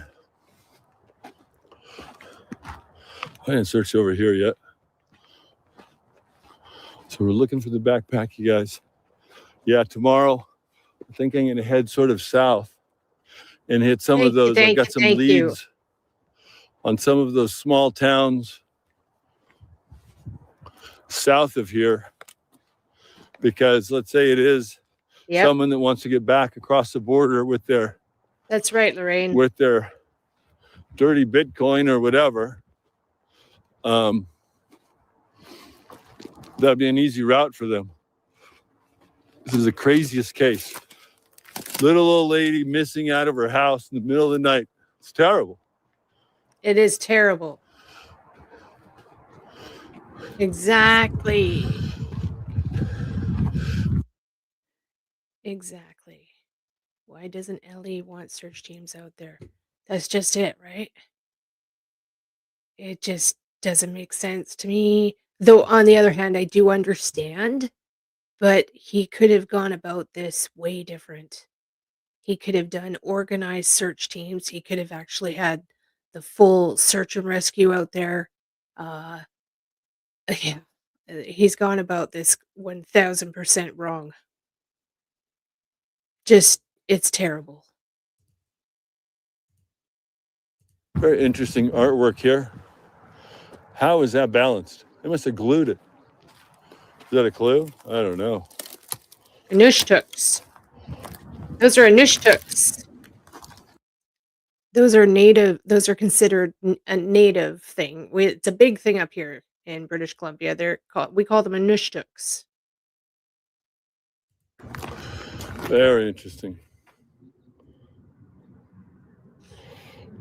I didn't search over here yet. So we're looking for the backpack, you guys. Yeah, tomorrow, I think I'm going to head sort of south and hit some of those. I've got some leads on some of those small towns south of here, because let's say it is someone that wants to get back across the border with their That's right, Lorraine. with their dirty Bitcoin or whatever. That'd be an easy route for them. This is the craziest case. Little old lady missing out of her house in the middle of the night. It's terrible. It is terrible. Exactly. Exactly. Why doesn't Ellie want search teams out there? That's just it, right? It just doesn't make sense to me. Though, on the other hand, I do understand, but he could have gone about this way different. He could have done organized search teams. He could have actually had the full search and rescue out there. Yeah, he's gone about this 1000% wrong. Just, it's terrible. Very interesting artwork here. How is that balanced? They must have glued it. Is that a clue? I don't know. Inishtuks. Those are inishtuks. Those are native. Those are considered a native thing. It's a big thing up here in British Columbia. We call them inishtuks. Very interesting.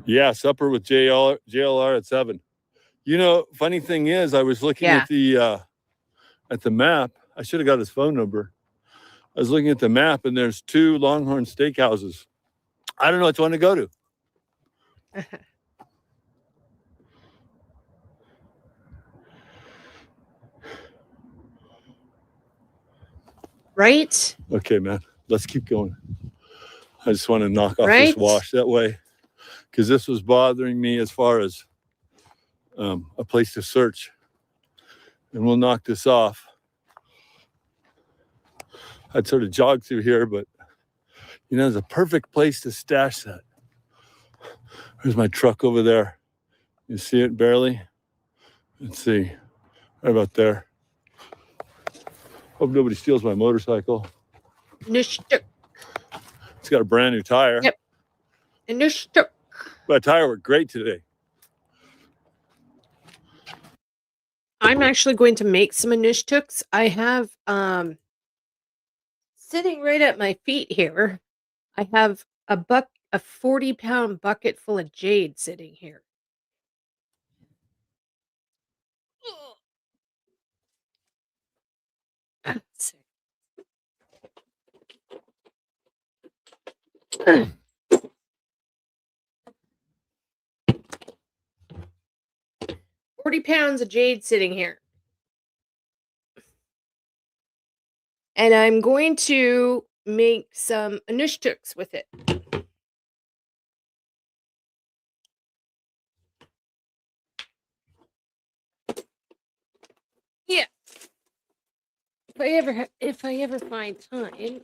Yeah, supper with JLR at 7. Funny thing is, I was looking at the map. I should have got his phone number. I was looking at the map, and there's 2 Longhorn Steakhouses. I don't know which one to go to. Right? Okay, man, let's keep going. I just want to knock off Right? this wash that way, because this was bothering me as far as a place to search. And we'll knock this off. I'd sort of jog through here, but you know, it's a perfect place to stash that. There's my truck over there. You see it barely? Let's see, right about there. Hope nobody steals my motorcycle. It's got a brand new tire. Yep. But tire worked great today. I'm actually going to make some anecdotes. I have sitting right at my feet here. I have a 40-pound bucket full of jade sitting here. Sick. 40 pounds of jade sitting here. And I'm going to make some anecdotes with it. Yeah. If I ever find time.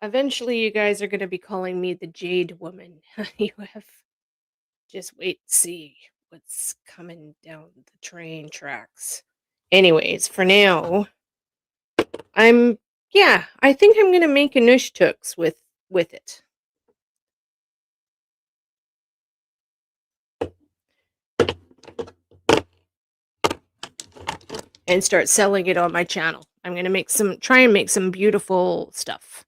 Eventually you guys are going to be calling me the Jade Woman. You have just wait and see what's coming down the train tracks. Anyways, for now, I think I'm going to make anecdotes with it. And start selling it on my channel. I'm going to try and make some beautiful stuff.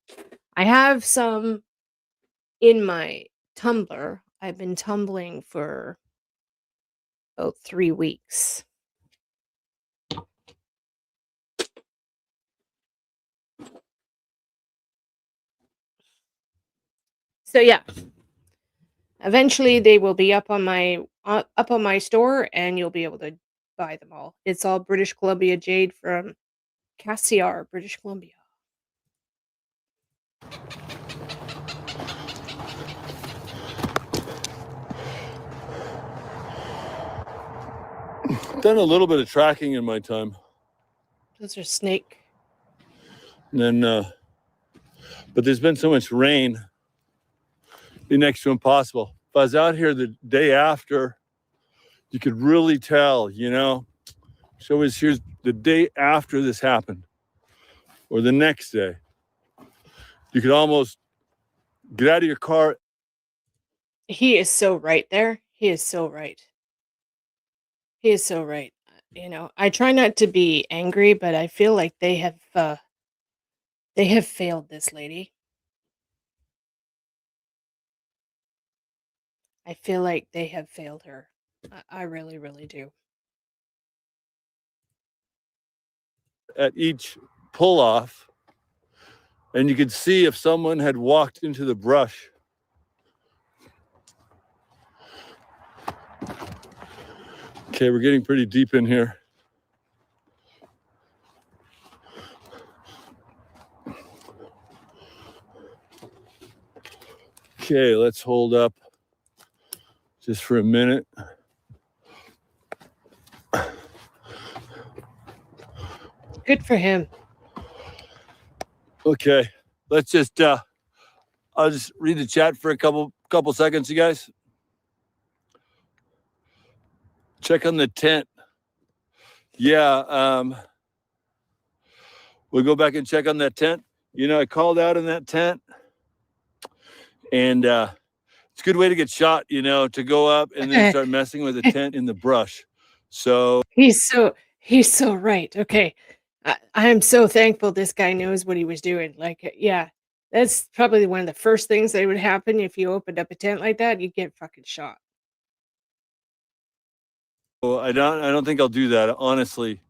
I have some in my tumbler. I've been tumbling for about 3 weeks. So yeah, eventually they will be up on my store, and you'll be able to buy them all. It's all British Columbia jade from Cassiar, British Columbia. Done a little bit of tracking in my time. Those are snake. And then, but there's been so much rain, it'd be next to impossible. If I was out here the day after, you could really tell, you know. So here's the day after this happened, or the next day. You could almost get out of your car. He is so right there. He is so right. He is so right. You know, I try not to be angry, but I feel like they have failed this lady. I feel like they have failed her. I really, really do. At each pull off, and you could see if someone had walked into the brush. Okay, we're getting pretty deep in here. Okay, let's hold up just for a minute. Good for him. Okay, let's just I'll just read the chat for a couple seconds, you guys. Check on the tent. Yeah, we'll go back and check on that tent. You know, I called out in that tent, and it's a good way to get shot, you know, to go up and then start messing with the tent in the brush. So He's so right. Okay. I am so thankful this guy knows what he was doing. Like, yeah, that's probably one of the first things that would happen if you opened up a tent like that. You'd get fucking shot. I don't think I'll do that, honestly.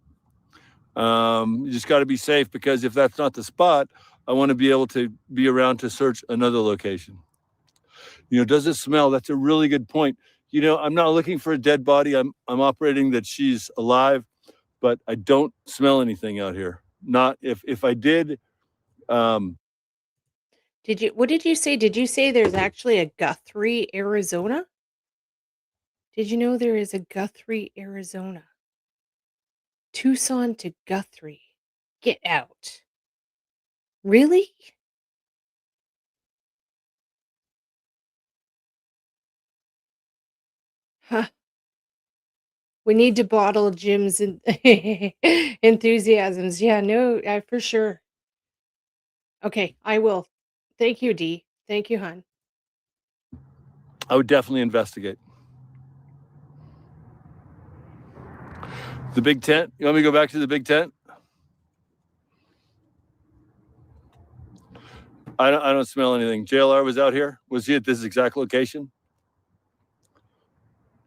You just got to be safe, because if that's not the spot, I want to be able to be around to search another location. You know, does it smell? That's a really good point. you know, I'm not looking for a dead body. I'm operating that she's alive, but I don't smell anything out here. Not if I did. What did you say? Did you say there's actually a Guthrie, Arizona? Did you know there is a Guthrie, Arizona? Tucson to Guthrie. Get out. Really? Huh. We need to bottle Jim's enthusiasms. Yeah, no, for sure. Okay, I will. Thank you, Dee. Thank you, hon. I would definitely investigate. The big tent. You want me to go back to the big tent? I don't smell anything. JLR was out here. Was he at this exact location?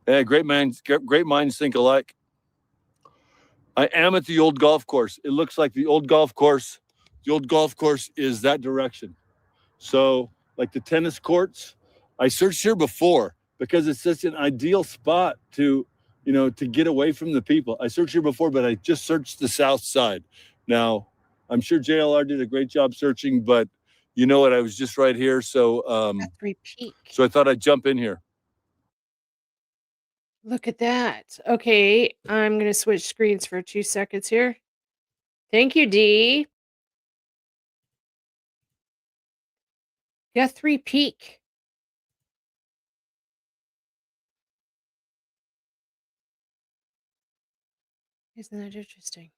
Yeah, great minds think alike. I am at the old golf course. It looks like the old golf course. The old golf course is that direction. So, like the tennis courts, I searched here before because it's such an ideal spot to, you know, to get away from the people. I searched here before, but I just searched the south side. Now, I'm sure JLR did a great job searching, but you know what? I was just right here, so Guthrie Peak. so I thought I'd jump in here. Look at that. Okay, I'm going to switch screens for 2 seconds here. Thank you, Dee. Guthrie Peak. Isn't that interesting?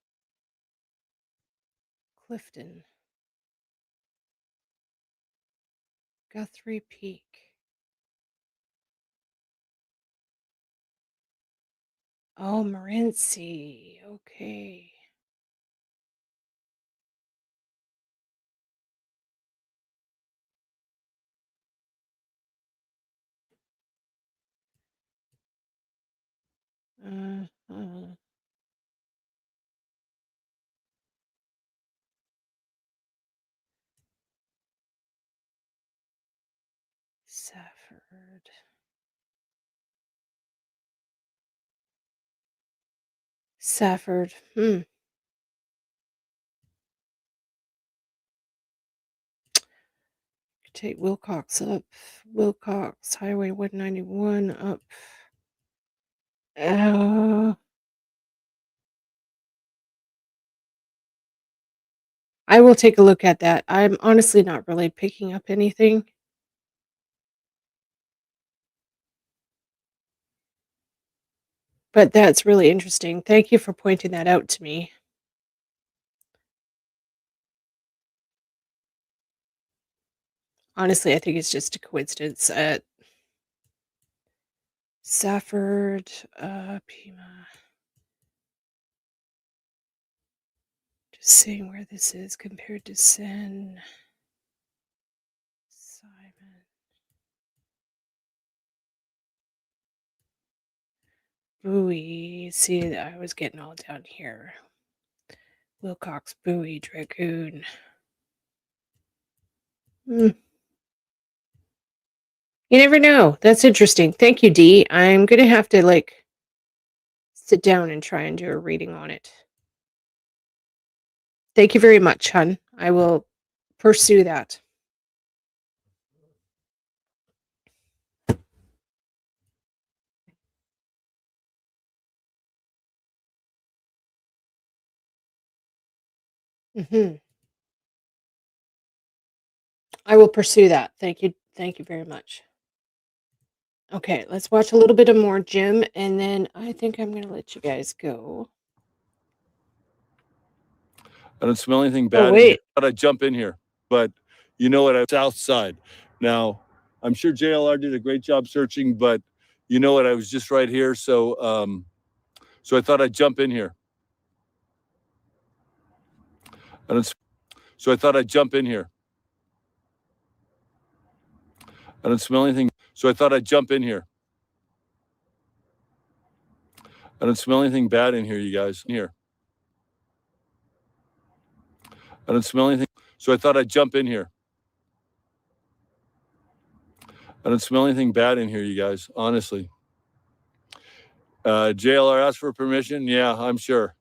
Clifton. Guthrie Peak. Oh, Morenci. Okay. Uh-huh. Safford. Safford. Take Wilcox up. Wilcox, Highway 191 up. I will take a look at that. I'm honestly not really picking up anything. But that's really interesting. Thank you for pointing that out to me. Honestly, I think it's just a coincidence. Safford, Pima. Just seeing where this is compared to Sin. Simon. Bowie. See, I was getting all down here. Wilcox, Bowie, Dragoon. You never know. That's interesting. Thank you, Dee. I'm going to have to, sit down and try and do a reading on it. Thank you very much, hon. I will pursue that. I will pursue that. Thank you. Thank you very much. Okay, let's watch a little bit of more Jim, and then I think I'm going to let you guys go. I don't smell anything bad. Oh, wait. I thought I'd jump in here, but you know what? South side. Now, I'm sure JLR did a great job searching, but you know what? I was just right here, so so I thought I'd jump in here. So I thought I'd jump in here. I don't smell anything, so I thought I'd jump in here. I don't smell anything bad in here, you guys. Here. I don't smell anything, so I thought I'd jump in here. I don't smell anything bad in here, you guys, honestly. JLR asked for permission. Yeah, I'm sure.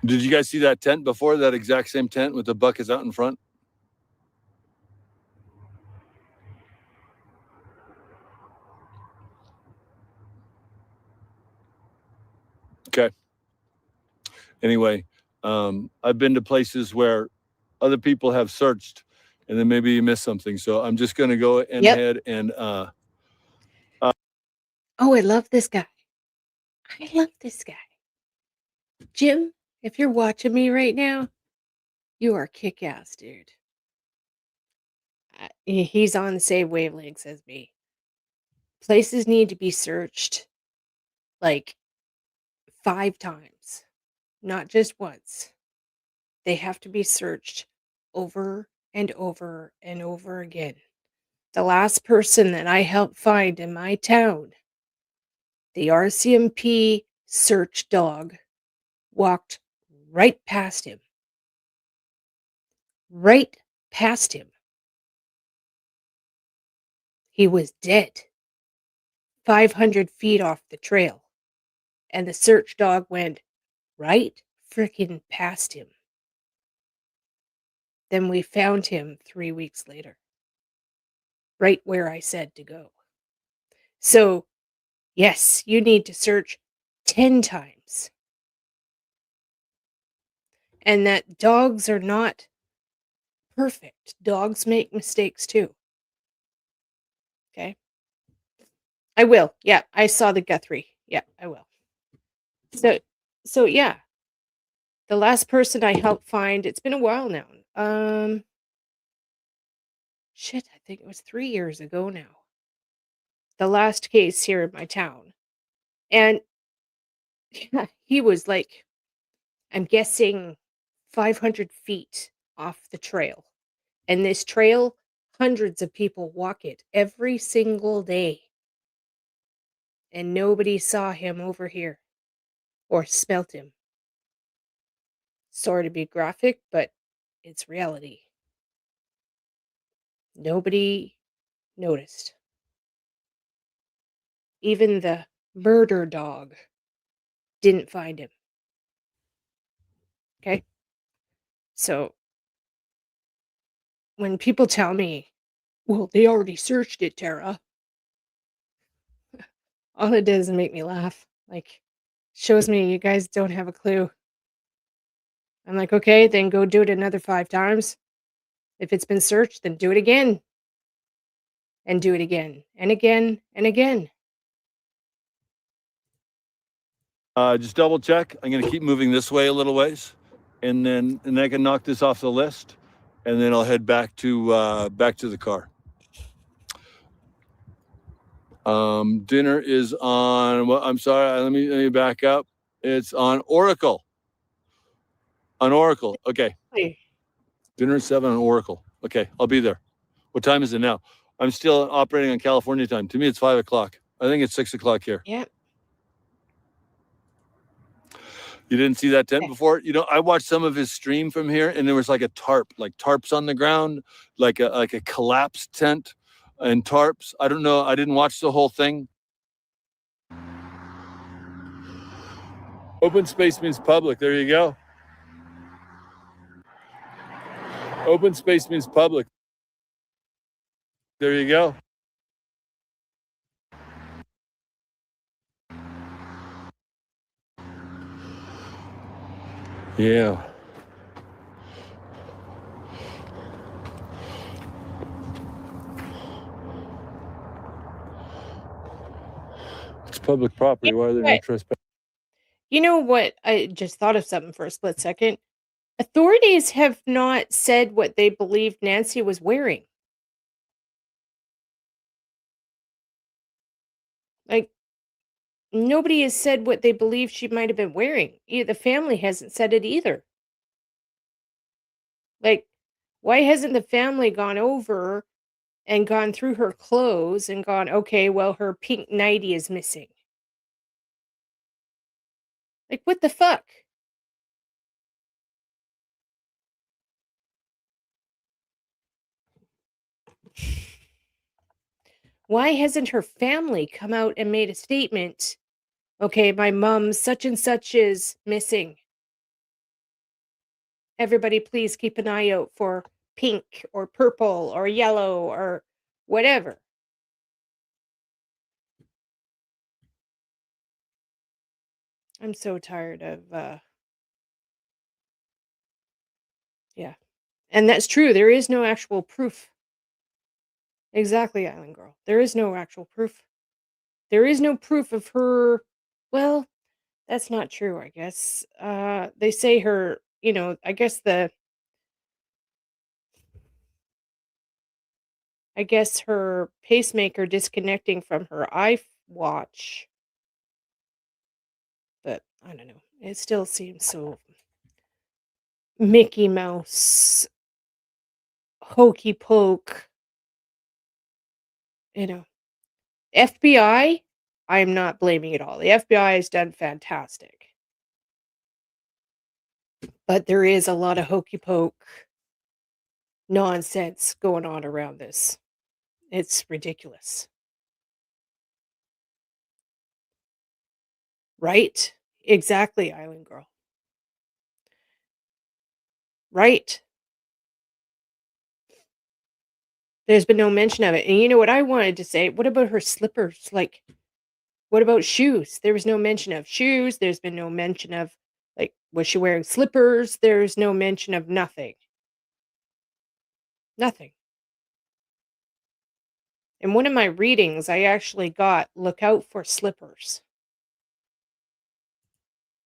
Did you guys see that tent before? That exact same tent with the buckets out in front? Okay. Anyway, I've been to places where other people have searched, and then maybe you missed something. So I'm just going to go ahead and. Oh, I love this guy. I love this guy. Jim, if you're watching me right now, you are kick-ass, dude. He's on the same wavelengths as me. Places need to be searched like 5 times, not just once. They have to be searched over and over and over again. The last person that I helped find in my town, the RCMP search dog walked right past him. Right past him. He was dead. 500 feet off the trail. And the search dog went right frickin' past him. Then we found him 3 weeks later. Right where I said to go. So, yes, you need to search 10 times. And that dogs are not perfect. Dogs make mistakes too. Okay? I will. Yeah, I saw the Guthrie. Yeah, I will. So yeah. The last person I helped find, it's been a while now. Shit, I think it was 3 years ago now. The last case here in my town. And yeah, he was like, I'm guessing 500 feet off the trail. And this trail, hundreds of people walk it every single day. And nobody saw him over here or smelt him. Sorry to be graphic, but it's reality. Nobody noticed. Even the murder dog didn't find him. Okay? So, when people tell me, well, they already searched it, Tara, all it does is make me laugh. Like, shows me you guys don't have a clue. I'm like, okay, then go do it another 5 times. If it's been searched, then do it again. And do it again. And again. And again. Just double check. I'm going to keep moving this way a little ways, and then I can knock this off the list, and then I'll head back to the car. Dinner is on. Well, I'm sorry. Let me back up. It's on Oracle. On Oracle. Okay. Hey. Dinner at 7 on Oracle. Okay, I'll be there. What time is it now? I'm still operating on California time. To me, it's 5 o'clock. I think it's 6 o'clock here. Yeah. You didn't see that tent before? You know, I watched some of his stream from here, and there was like a tarp, like tarps on the ground, like a collapsed tent and tarps. I don't know. I didn't watch the whole thing. Open space means public. There you go. Open space means public. There you go. Yeah. It's public property. Why are there no trespass? You know what? I just thought of something for a split second. Authorities have not said what they believed Nancy was wearing. Like, nobody has said what they believe she might have been wearing. The family hasn't said it either. Like, why hasn't the family gone over and gone through her clothes and gone, okay, well, her pink nightie is missing? Like, what the fuck? Why hasn't her family come out and made a statement? Okay, my mom such and such is missing. Everybody please keep an eye out for pink or purple or yellow or whatever. I'm so tired of yeah. And that's true. There is no actual proof. Exactly, Island Girl. There is no actual proof. There is no proof of her. Well, that's not true, I guess. They say her, I guess her pacemaker disconnecting from her iWatch. But I don't know. It still seems so Mickey Mouse, hokey poke, you know. FBI, I'm not blaming it all. The FBI has done fantastic. But there is a lot of hokey poke nonsense going on around this. It's ridiculous. Right? Exactly, Island Girl. Right. There's been no mention of it. And you know what I wanted to say? What about her slippers? Like, what about shoes? There was no mention of shoes. There's been no mention of, like, was she wearing slippers? There's no mention of nothing. Nothing. In one of my readings, I actually got look out for slippers.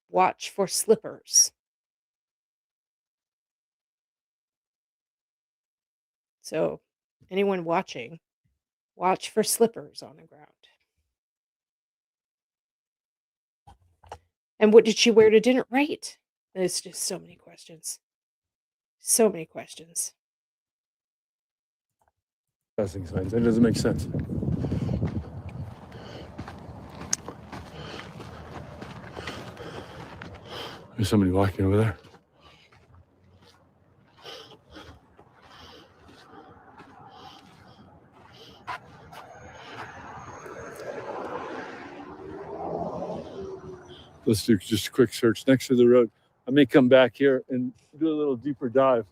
Watch for slippers. So, anyone watching, watch for slippers on the ground. And what did she wear to dinner? Right. There's just so many questions. So many questions. Passing signs. That doesn't make sense. There's somebody walking over there. Let's do just a quick search next to the road. I may come back here and do a little deeper dive.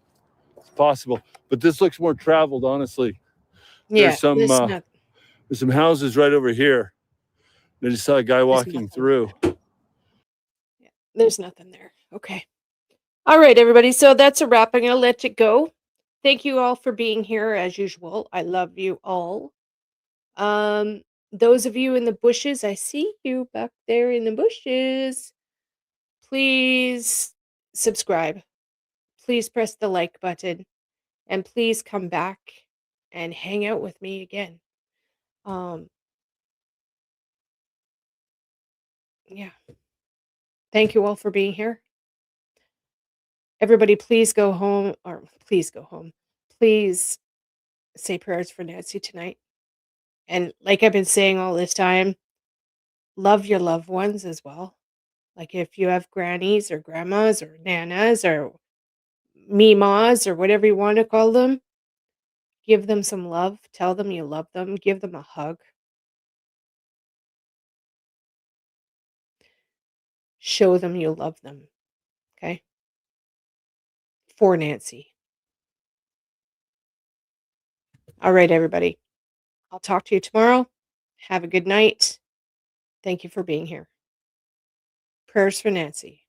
It's possible, but this looks more traveled, honestly. Yeah, There's some houses right over here. I just saw a guy walking through. Yeah, there's nothing there. Okay. All right, everybody. So that's a wrap. I'm going to let it go. Thank you all for being here as usual. I love you all. Those of you in the bushes, I see you back there in the bushes. Please subscribe. Please press the like button and please come back and hang out with me again. Yeah. Thank you all for being here. Everybody, please go home, or please go home. Please say prayers for Nancy tonight. And like I've been saying all this time, love your loved ones as well. Like if you have grannies or grandmas or nanas or memas or whatever you want to call them, give them some love. Tell them you love them. Give them a hug. Show them you love them. Okay? For Nancy. All right, everybody. I'll talk to you tomorrow. Have a good night. Thank you for being here. Prayers for Nancy.